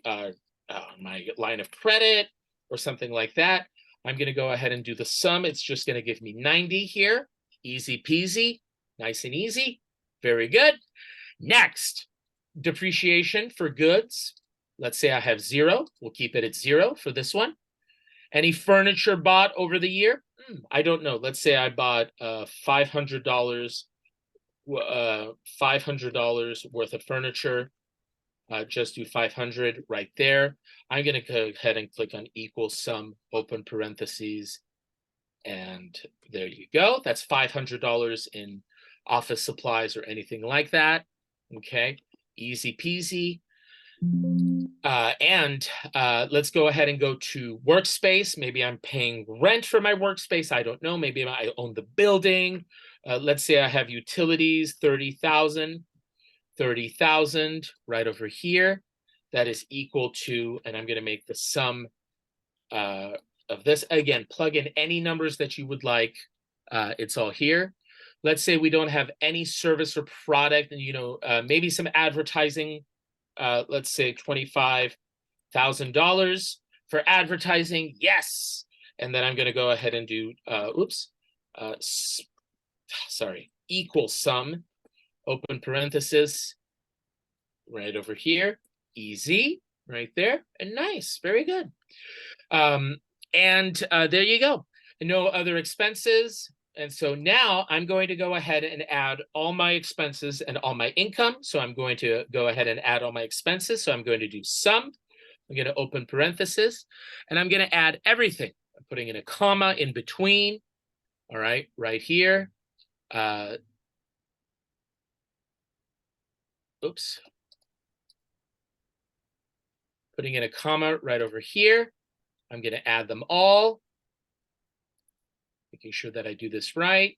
line of credit or something like that. I'm going to go ahead and do the sum. It's just going to give me 90 here. Easy peasy, nice and easy. Very good. Next, depreciation for goods. Let's say I have 0. We'll keep it at 0 for this one. Any furniture bought over the year? I don't know. Let's say I bought $500 worth of furniture. just do 500 right there. I'm going to go ahead and click on equal sum, open parentheses, and there you go. That's $500 in office supplies or anything like that. Okay, easy peasy. Let's go ahead and go to workspace. Maybe I'm paying rent for my workspace. I don't know. Maybe I own the building. Let's say I have utilities, 30,000 right over here. That is equal to, and I'm going to make the sum of this. Again, plug in any numbers that you would like. It's all here. Let's say we don't have any service or product, and maybe some advertising. Let's say $25,000 for advertising. Yes. And then I'm going to go ahead and do, equal sum, open parenthesis, right over here. Easy, right there. And nice. Very good. There you go. No other expenses. And so now I'm going to go ahead and add all my expenses and all my income. So I'm going to go ahead and add all my expenses. So I'm going to do sum. I'm going to open parenthesis, and I'm going to add everything. I'm putting in a comma in between. All right, right here. Putting in a comma right over here. I'm going to add them all. Making sure that I do this right.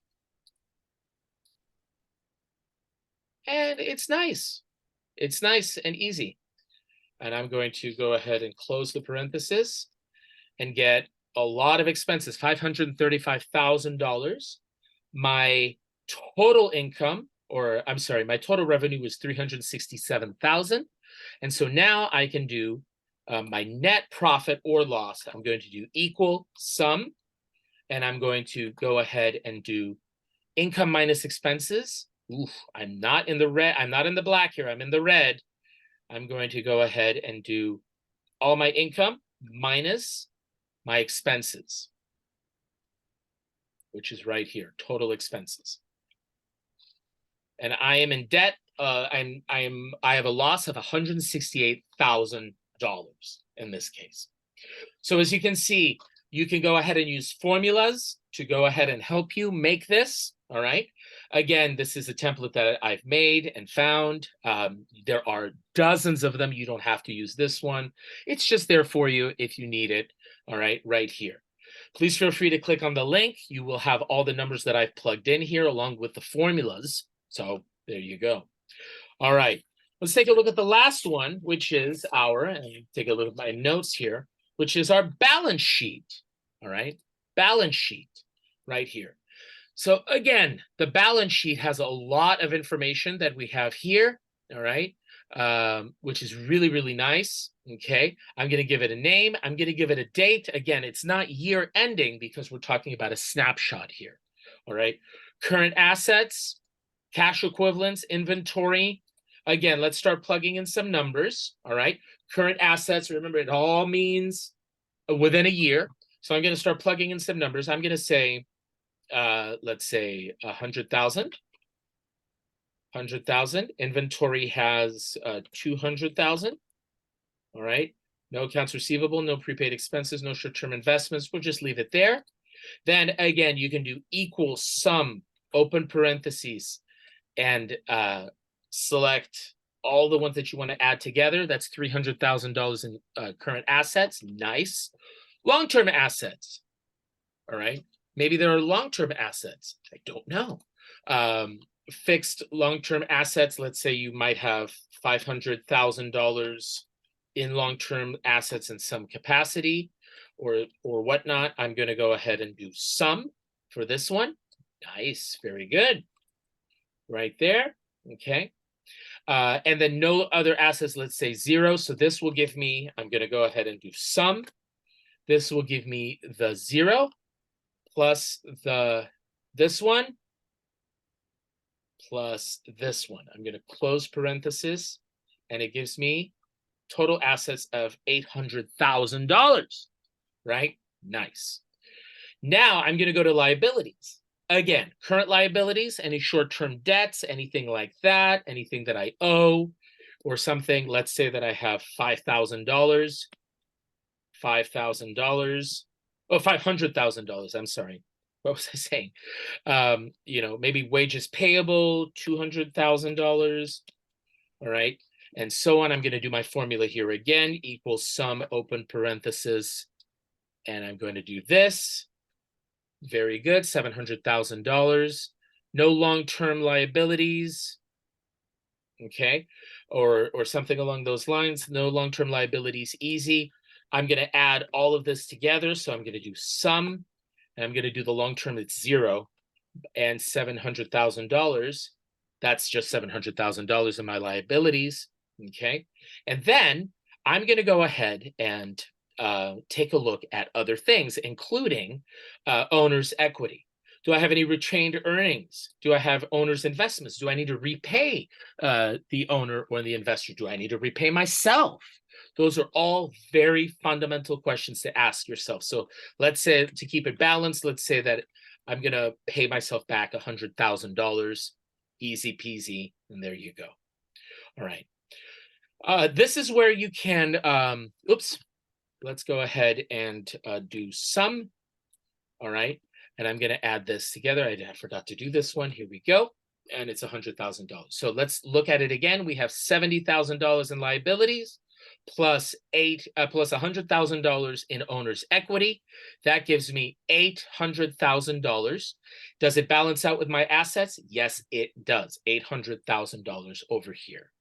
And it's nice. It's nice and easy. And I'm going to go ahead and close the parenthesis and get a lot of expenses, $535,000. My total income, my total revenue was $367,000. And so now I can do my net profit or loss. I'm going to do equal sum. And I'm going to go ahead and do income minus expenses. Oof, I'm not in the red. I'm not in the black here. I'm in the red. I'm going to go ahead and do all my income minus my expenses, which is right here, total expenses. And I am in debt. I have a loss of $168,000 in this case. So as you can see, you can go ahead and use formulas to go ahead and help you make this, all right? Again, this is a template that I've made and found. There are dozens of them. You don't have to use this one. It's just there for you if you need it, all right, right here. Please feel free to click on the link. You will have all the numbers that I've plugged in here along with the formulas. So there you go. All right, let's take a look at the last one, which is and take a look at my notes here, which is our balance sheet, all right? Balance sheet right here. So again, the balance sheet has a lot of information that we have here, all right? Which is really, really nice, okay? I'm gonna give it a name. I'm gonna give it a date. Again, it's not year ending because we're talking about a snapshot here, all right? Current assets, cash equivalents, inventory. Again, let's start plugging in some numbers, all right? Current assets, remember it all means within a year. So I'm going to start plugging in some numbers. I'm going to say, let's say 100,000. 100,000. Inventory has 200,000. All right. No accounts receivable, no prepaid expenses, no short-term investments. We'll just leave it there. Then again, you can do equal sum, open parentheses, and select all the ones that you want to add together. That's $300,000 in current assets. Nice. Long-term assets. All right. Maybe there are long-term assets. I don't know. Fixed long-term assets. Let's say you might have $500,000 in long-term assets in some capacity or whatnot. I'm going to go ahead and do sum for this one. Nice. Very good. Right there. Okay. And then no other assets, let's say 0. So this will give me, I'm going to go ahead and do sum. This will give me the 0 plus this one plus this one. I'm going to close parenthesis, and it gives me total assets of $800,000, right? Nice. Now I'm going to go to liabilities. Again, current liabilities, any short-term debts, anything like that, anything that I owe. or something. Let's say that I have $5,000, $5,000, oh, $500,000. I'm sorry. What was I saying? Maybe wages payable, $200,000. All right. And so on. I'm going to do my formula here again, equals sum, open parenthesis. And I'm going to do this. Very good. $700,000. No long-term liabilities. Okay. Or something along those lines. No long-term liabilities. Easy. I'm going to add all of this together. So I'm going to do sum. And I'm going to do the long-term. It's 0 and $700,000. That's just $700,000 in my liabilities. Okay. And then I'm going to go ahead and take a look at other things, including owner's equity. Do I have any retained earnings? Do I have owner's investments? Do I need to repay the owner or the investor? Do I need to repay myself? Those are all very fundamental questions to ask yourself. So let's say, to keep it balanced, let's say that I'm going to pay myself back $100,000. Easy peasy. And there you go. All right. This is where you can, let's go ahead and do sum. All right. And I'm going to add this together. I forgot to do this one. Here we go. And it's $100,000. So let's look at it again. We have $70,000 in liabilities plus $100,000 in owner's equity. That gives me $800,000. Does it balance out with my assets? Yes, it does. $800,000 over here.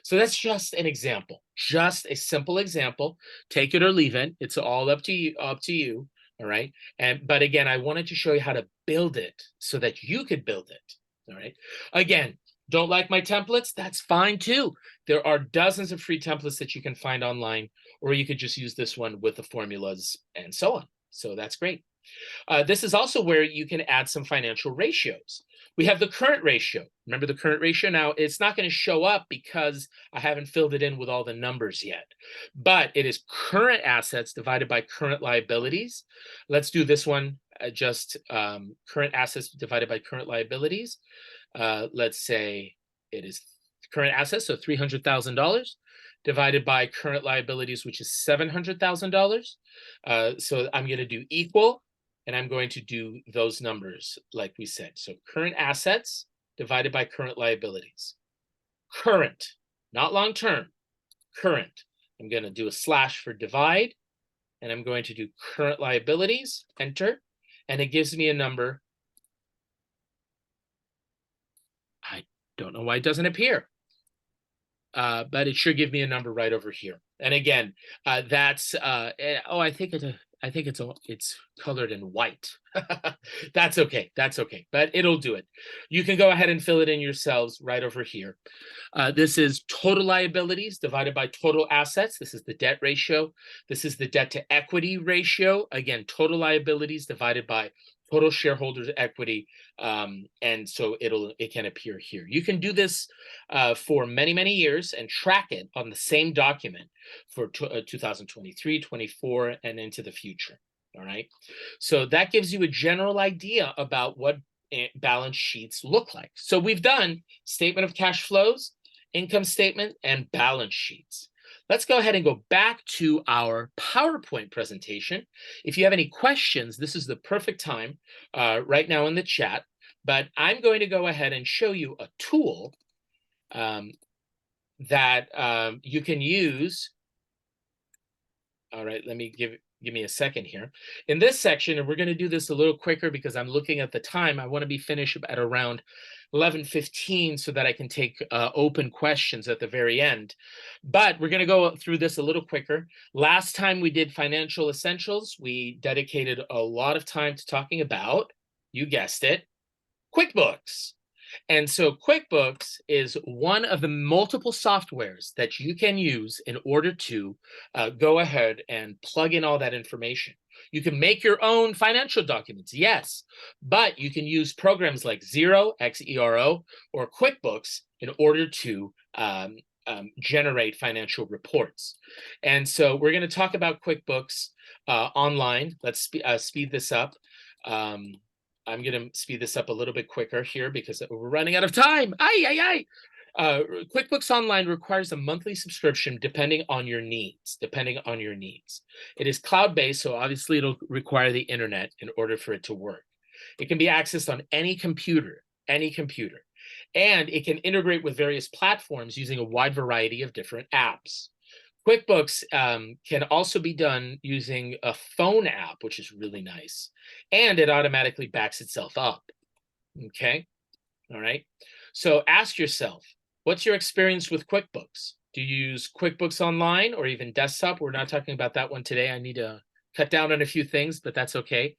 So that's just an example, just a simple example. Take it or leave it. It's all up to you. All right. But again, I wanted to show you how to build it so that you could build it. All right. Again, don't like my templates? That's fine too. There are dozens of free templates that you can find online, or you could just use this one with the formulas and so on. So that's great. This is also where you can add some financial ratios. We have the current ratio. Remember the current ratio? Now, it's not going to show up because I haven't filled it in with all the numbers yet, but it is current assets divided by current liabilities. Let's do this one, current assets divided by current liabilities. Let's say it is current assets, so $300,000 divided by current liabilities, which is $700,000. So I'm going to do equal. And I'm going to do those numbers like we said. So current assets divided by current liabilities. Current, not long-term, current. I'm going to do a slash for divide. And I'm going to do current liabilities, enter. And it gives me a number. I don't know why it doesn't appear. But it should give me a number right over here. And again, that's, I think it's colored in white. That's okay. That's okay. But it'll do it. You can go ahead and fill it in yourselves right over here. This is total liabilities divided by total assets. This is the debt ratio. This is the debt to equity ratio. Again, total liabilities divided by total shareholders equity. And so it can appear here. You can do this for many, many years and track it on the same document for 2023, 24, and into the future. All right. So that gives you a general idea about what balance sheets look like. So we've done statement of cash flows, income statement, and balance sheets. Let's go ahead and go back to our PowerPoint presentation. If you have any questions, this is the perfect time right now in the chat. But I'm going to go ahead and show you a tool that you can use. All right, let me give me a second here. In this section, and we're going to do this a little quicker because I'm looking at the time. I want to be finished at around 11:15 so that I can take open questions at the very end. But we're going to go through this a little quicker. Last time we did financial essentials, we dedicated a lot of time to talking about, you guessed it, QuickBooks. And so QuickBooks is one of the multiple softwares that you can use in order to go ahead and plug in all that information. You can make your own financial documents, yes, but you can use programs like Xero, Xero, or QuickBooks in order to generate financial reports. And so we're going to talk about QuickBooks online. Let's speed this up. I'm going to speed this up a little bit quicker here because we're running out of time. QuickBooks Online requires a monthly subscription depending on your needs, It is cloud-based, so obviously it'll require the internet in order for it to work. It can be accessed on any computer, and it can integrate with various platforms using a wide variety of different apps. QuickBooks can also be done using a phone app, which is really nice, and it automatically backs itself up. Okay, all right. So ask yourself, what's your experience with QuickBooks? Do you use QuickBooks Online or even desktop? We're not talking about that one today. I need to cut down on a few things, but that's okay.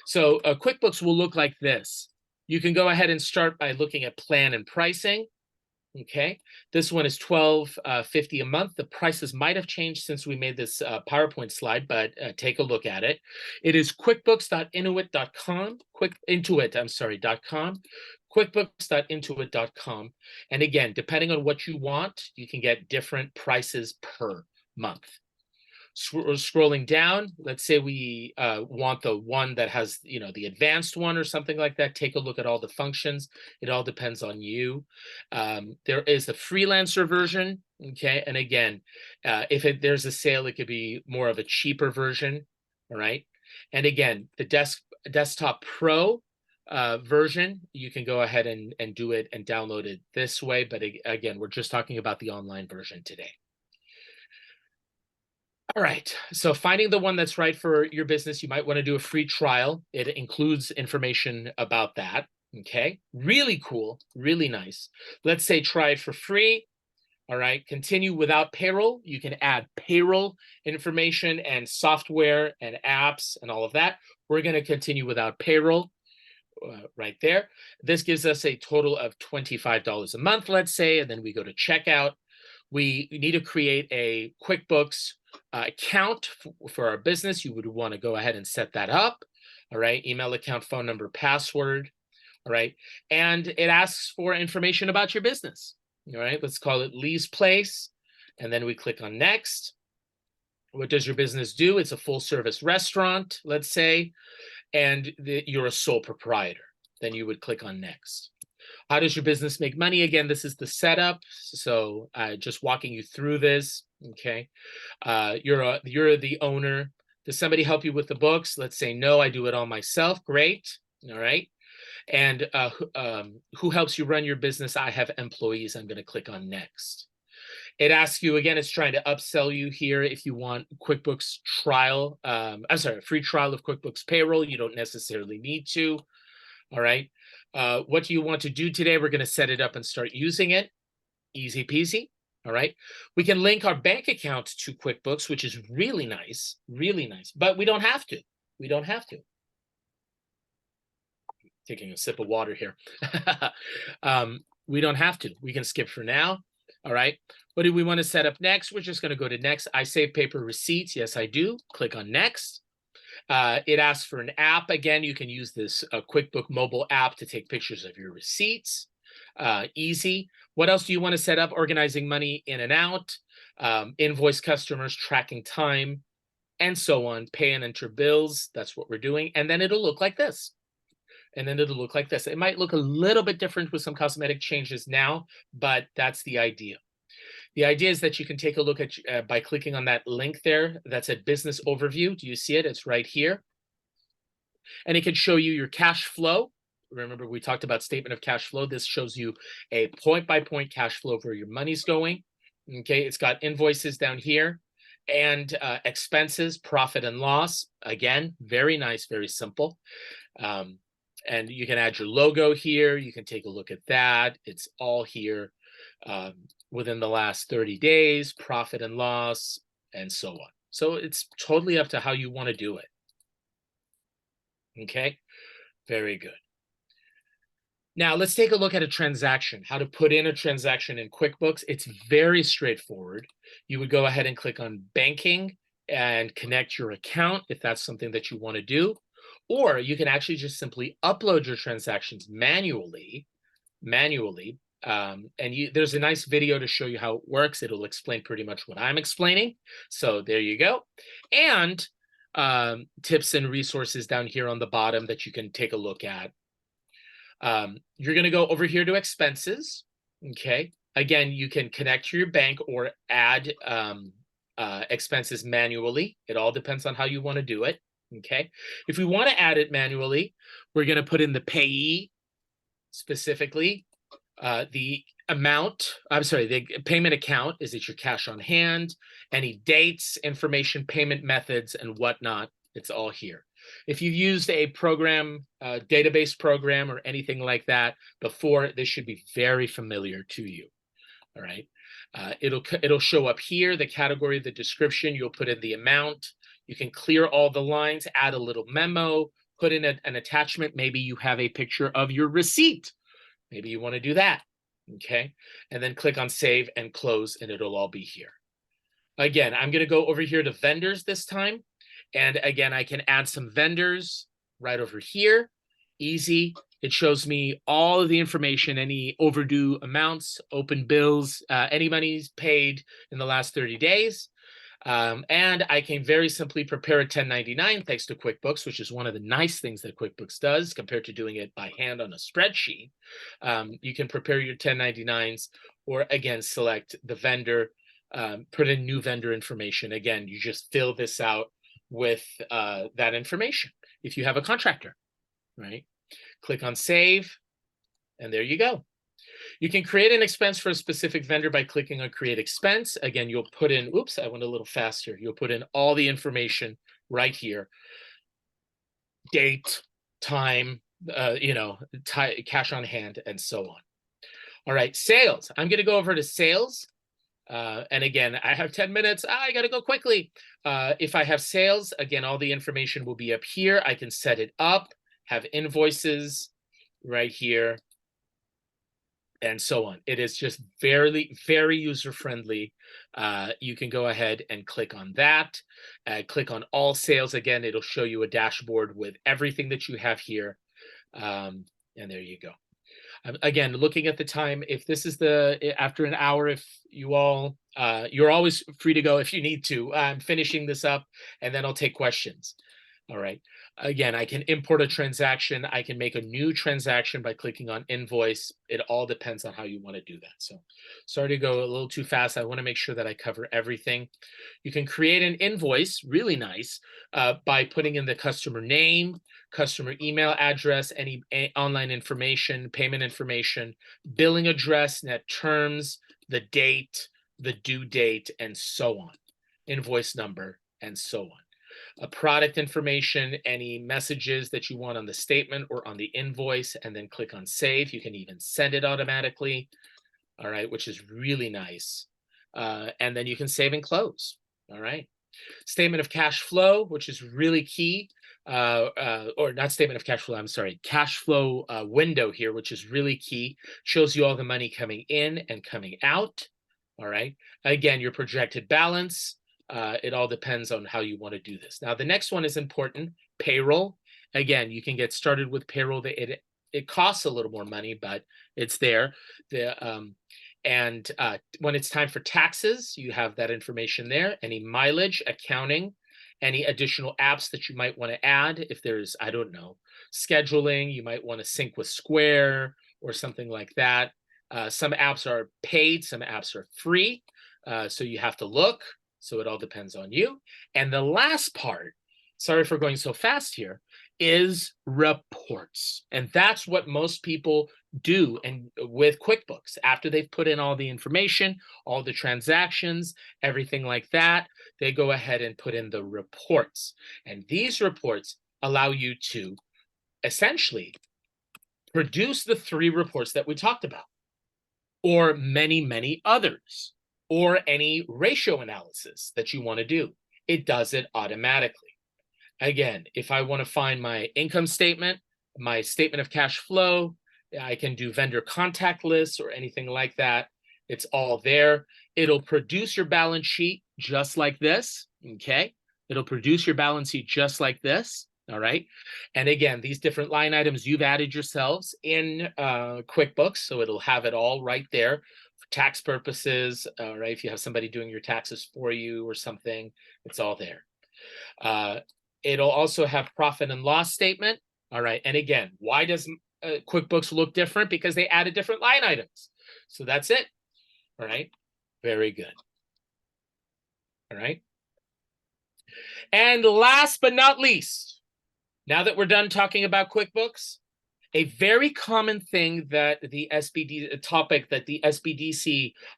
So QuickBooks will look like this. You can go ahead and start by looking at plan and pricing. Okay, this one is $12.50 a month. The prices might have changed since we made this PowerPoint slide, but take a look at it. It is quickbooks.intuit.com, quickbooks.intuit.com. And again, depending on what you want, you can get different prices per month. Scrolling down, let's say we want the one that has, the advanced one or something like that. Take a look at all the functions. It all depends on you. There is a freelancer version. Okay, and again, if there's a sale, it could be more of a cheaper version. All right, and again, the desktop pro version, you can go ahead and do it and download it this way. But again, we're just talking about the online version today. All right, so finding the one that's right for your business, you might want to do a free trial. It includes information about that, okay? Really cool, really nice. Let's say try it for free. All right, continue without payroll. You can add payroll information and software and apps and all of that. We're going to continue without payroll right there. This gives us a total of $25 a month, let's say, and then we go to checkout. We need to create a QuickBooks account for our business. You would want to go ahead and set that up. All right, email account, phone number, password. All right, and it asks for information about your business. All right, let's call it Lee's Place, and then we click on next. What does your business do? It's a full service restaurant, let's say, and you're a sole proprietor. Then you would click on next. How does your business make money? Again, this is the setup. So just walking you through this. Okay, you're the owner. Does somebody help you with the books? Let's say no, I do it all myself. Great. All right. And who helps you run your business? I have employees. I'm going to click on next. It asks you again, it's trying to upsell you here. If you want QuickBooks trial, free trial of QuickBooks payroll, you don't necessarily need to. All right. What do you want to do today? We're going to set it up and start using it. Easy peasy. All right. We can link our bank account to QuickBooks, which is really nice, but we don't have to. Taking a sip of water here. We don't have to. We can skip for now. All right. What do we want to set up next? We're just going to go to next. I save paper receipts. Yes, I do. Click on next. It asks for an app. Again, you can use this QuickBook mobile app to take pictures of your receipts. Easy. What else do you want to set up? Organizing money in and out, invoice customers, tracking time, and so on. Pay and enter bills. That's what we're doing. And then it'll look like this. It might look a little bit different with some cosmetic changes now, but that's the idea. The idea is that you can take a look at by clicking on that link there. That's a business overview. Do you see it? It's right here. And it can show you your cash flow. Remember, we talked about statement of cash flow. This shows you a point-by-point cash flow of where your money's going. Okay, it's got invoices down here and expenses, profit and loss. Again, very nice, very simple. And you can add your logo here. You can take a look at that. It's all here within the last 30 days, profit and loss, and so on. So it's totally up to how you want to do it. Okay, very good. Now let's take a look at a transaction, how to put in a transaction in QuickBooks. It's very straightforward. You would go ahead and click on banking and connect your account if that's something that you want to do. Or you can actually just simply upload your transactions manually. There's a nice video to show you how it works. It'll explain pretty much what I'm explaining. So there you go. And tips and resources down here on the bottom that you can take a look at. You're going to go over here to expenses. Okay. Again, you can connect to your bank or add expenses manually. It all depends on how you want to do it. Okay. If we want to add it manually, we're going to put in the payee specifically. The amount, I'm sorry, the payment account, is it your cash on hand, any dates, information, payment methods, and whatnot. It's all here. If you've used a program, database program or anything like that before, this should be very familiar to you. All right. It'll show up here, the category, the description. You'll put in the amount. You can clear all the lines, add a little memo, put in an attachment. Maybe you have a picture of your receipt. Maybe you want to do that. Okay. And then click on save and close, and it'll all be here. Again, I'm going to go over here to vendors this time. And again, I can add some vendors right over here. Easy. It shows me all of the information, any overdue amounts, open bills, any money's paid in the last 30 days. And I can very simply prepare a 1099 thanks to QuickBooks, which is one of the nice things that QuickBooks does compared to doing it by hand on a spreadsheet. You can prepare your 1099s, or again, select the vendor, put in new vendor information. Again, you just fill this out with that information. If you have a contractor, right? Click on save, and there you go. You can create an expense for a specific vendor by clicking on create expense. Again, you'll put in, oops, I went a little faster. You'll put in all the information right here. Date, time, cash on hand, and so on. All right, sales. I'm going to go over to sales. And again, I have 10 minutes. I got to go quickly. If I have sales, again, all the information will be up here. I can set it up, have invoices right here, and so on. It is just very, very user-friendly. You can go ahead and click on that. Click on all sales. Again, it'll show you a dashboard with everything that you have here. And there you go. Again, looking at the time, if this is after an hour, if you all, you're always free to go if you need to. I'm finishing this up, and then I'll take questions. All right. Again, I can import a transaction. I can make a new transaction by clicking on invoice. It all depends on how you want to do that. So sorry to go a little too fast. I want to make sure that I cover everything. You can create an invoice, really nice, by putting in the customer name, customer email address, any online information, payment information, billing address, net terms, the date, the due date, and so on, invoice number, and so on. Product information, any messages that you want on the statement or on the invoice, and then click on save. You can even send it automatically, all right, which is really nice. And then you can save and close, all right. Statement of cash flow, which is really key, or not statement of cash flow, I'm sorry, cash flow window here, which is really key. Shows you all the money coming in and coming out, all right. Again, your projected balance. It all depends on how you want to do this. Now, the next one is important, payroll. Again, you can get started with payroll. It costs a little more money, but it's there. When it's time for taxes, you have that information there. Any mileage, accounting, any additional apps that you might want to add. If there's, I don't know, scheduling, you might want to sync with Square or something like that. Some apps are paid, some apps are free. So you have to look. So it all depends on you. And the last part, sorry for going so fast here, is reports. And that's what most people do with QuickBooks. After they've put in all the information, all the transactions, everything like that, they go ahead and put in the reports. And these reports allow you to essentially produce the 3 reports that we talked about, or many, many others, or any ratio analysis that you want to do. It does it automatically. Again, if I want to find my income statement, my statement of cash flow, I can do vendor contact lists or anything like that. It's all there. It'll produce your balance sheet just like this, okay? It'll produce your balance sheet just like this, all right? And again, these different line items you've added yourselves in QuickBooks, so it'll have it all right there. For tax purposes, right? If you have somebody doing your taxes for you or something, it's all there. It'll also have profit and loss statement. All right. And again, why does QuickBooks look different because they added different line items. So that's it. All right. Very good. All right. And last but not least, now that we're done talking about QuickBooks, a very common thing that the SBDC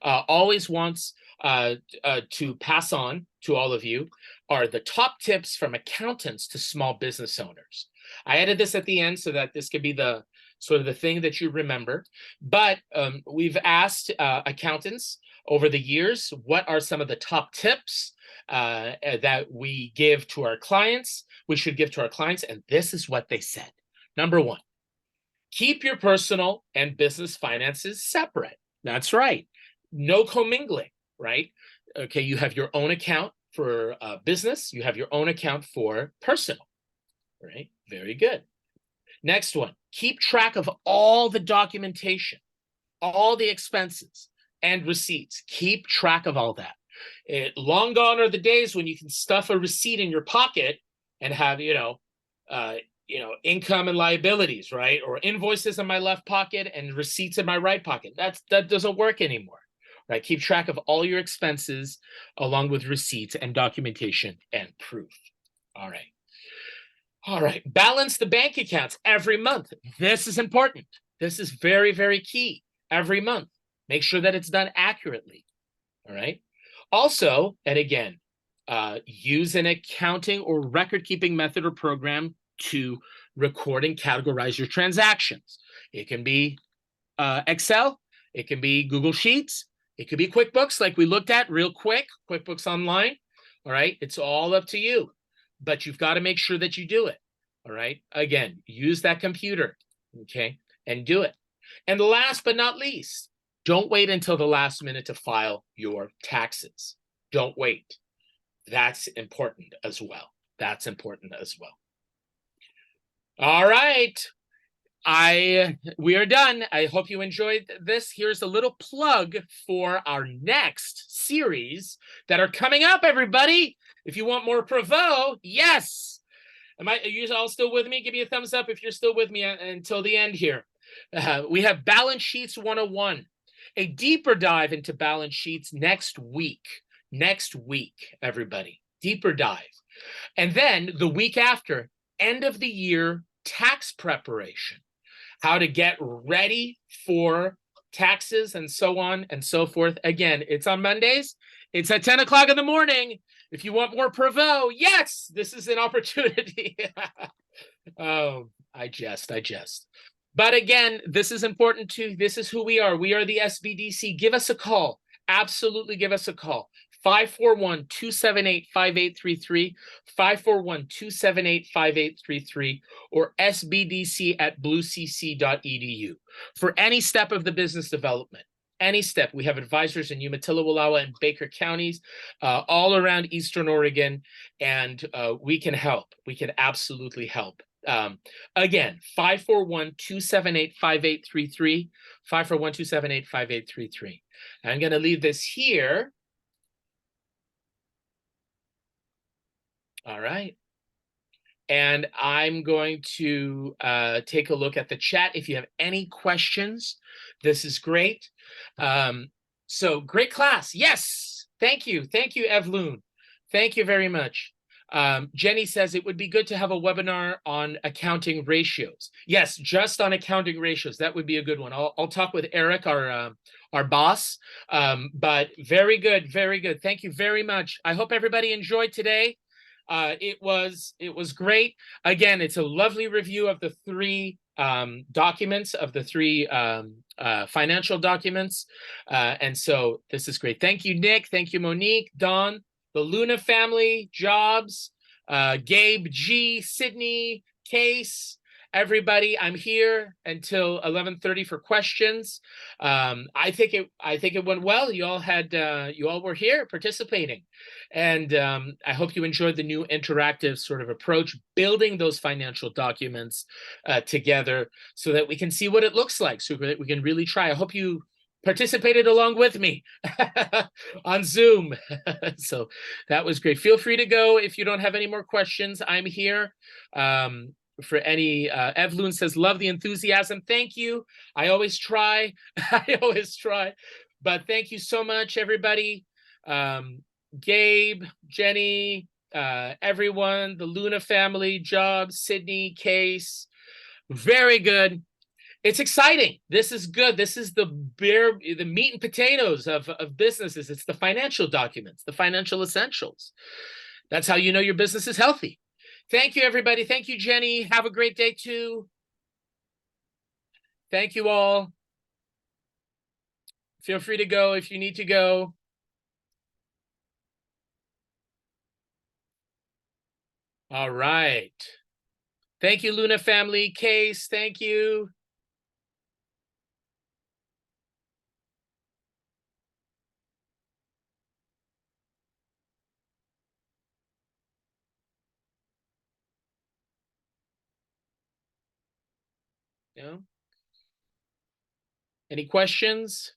always wants to pass on to all of you are the top tips from accountants to small business owners. I added this at the end so that this could be the sort of the thing that you remember. But we've asked accountants over the years, what are some of the top tips that we give to our clients, we should give to our clients, and this is what they said. Number one, keep your personal and business finances separate. That's right. No commingling, right? Okay, you have your own account for business, you have your own account for personal, right? Very good. Next one, keep track of all the documentation, all the expenses and receipts. Keep track of all that. Long gone are the days when you can stuff a receipt in your pocket and have, income and liabilities, right? Or invoices in my left pocket and receipts in my right pocket. That doesn't work anymore, right? Keep track of all your expenses along with receipts and documentation and proof. All right. All right. Balance the bank accounts every month. This is important. This is very, very key. Every month. Make sure that it's done accurately. All right. Also, and again, use an accounting or record-keeping method or program to record and categorize your transactions. It can be Excel, it can be Google Sheets, it could be QuickBooks like we looked at real quick, QuickBooks Online, all right? It's all up to you, but you've got to make sure that you do it, all right? Again, use that computer, okay, and do it. And last but not least, don't wait until the last minute to file your taxes. Don't wait. That's important as well. That's important as well. All right. We are done. I hope you enjoyed this. Here's a little plug for our next series that are coming up, everybody. If you want more Provo, yes. Are you all still with me? Give me a thumbs up if you're still with me until the end here. We have Balance Sheets 101, a deeper dive into balance sheets next week. Next week, everybody. Deeper dive. And then the week after, end of the year tax preparation. How to get ready for taxes and so on and so forth. Again, it's on Mondays. It's at 10 o'clock in the morning. If you want more Provo, yes, this is an opportunity. Oh, I jest. But again, this is important too. This is who we are. We are the SBDC. Give us a call. Absolutely give us a call. 541-278-5833, 541-278-5833, or sbdc@bluecc.edu. For any step of the business development, any step, we have advisors in Umatilla, Wallowa, and Baker counties, all around Eastern Oregon, and we can help. We can absolutely help. Again, 541-278-5833, 541-278-5833. I'm going to leave this here. All right. And I'm going to take a look at the chat. If you have any questions, this is great. So great class. Yes. Thank you. Thank you, Evloon. Thank you very much. Jenny says it would be good to have a webinar on accounting ratios. Yes, just on accounting ratios. That would be a good one. I'll talk with Eric, our boss. But very good. Very good. Thank you very much. I hope everybody enjoyed today. It was great. Again, it's a lovely review of the three documents, of the three financial documents. And so this is great. Thank you, Nick. Thank you, Monique, Don, the Luna family, Jobs, Gabe, G, Sydney, Case, everybody. I'm here until 11:30 for questions. I think it went well. You all were here participating, and I hope you enjoyed the new interactive sort of approach, building those financial documents together so that we can see what it looks like, so that we can really try. I hope you participated along with me on Zoom. So that was great. Feel free to go if you don't have any more questions. I'm here for any. Evloon says, love the enthusiasm. Thank you. I always try. I always try. But thank you so much, everybody. Gabe, Jenny, everyone, the Luna family, Job, Sydney, Case. Very good. It's exciting. This is good. This is the meat and potatoes of businesses. It's the financial documents, the financial essentials. That's how you know your business is healthy. Thank you, everybody. Thank you, Jenny. Have a great day, too. Thank you all. Feel free to go if you need to go. All right. Thank you, Luna family. Case, thank you. Yeah. Any questions?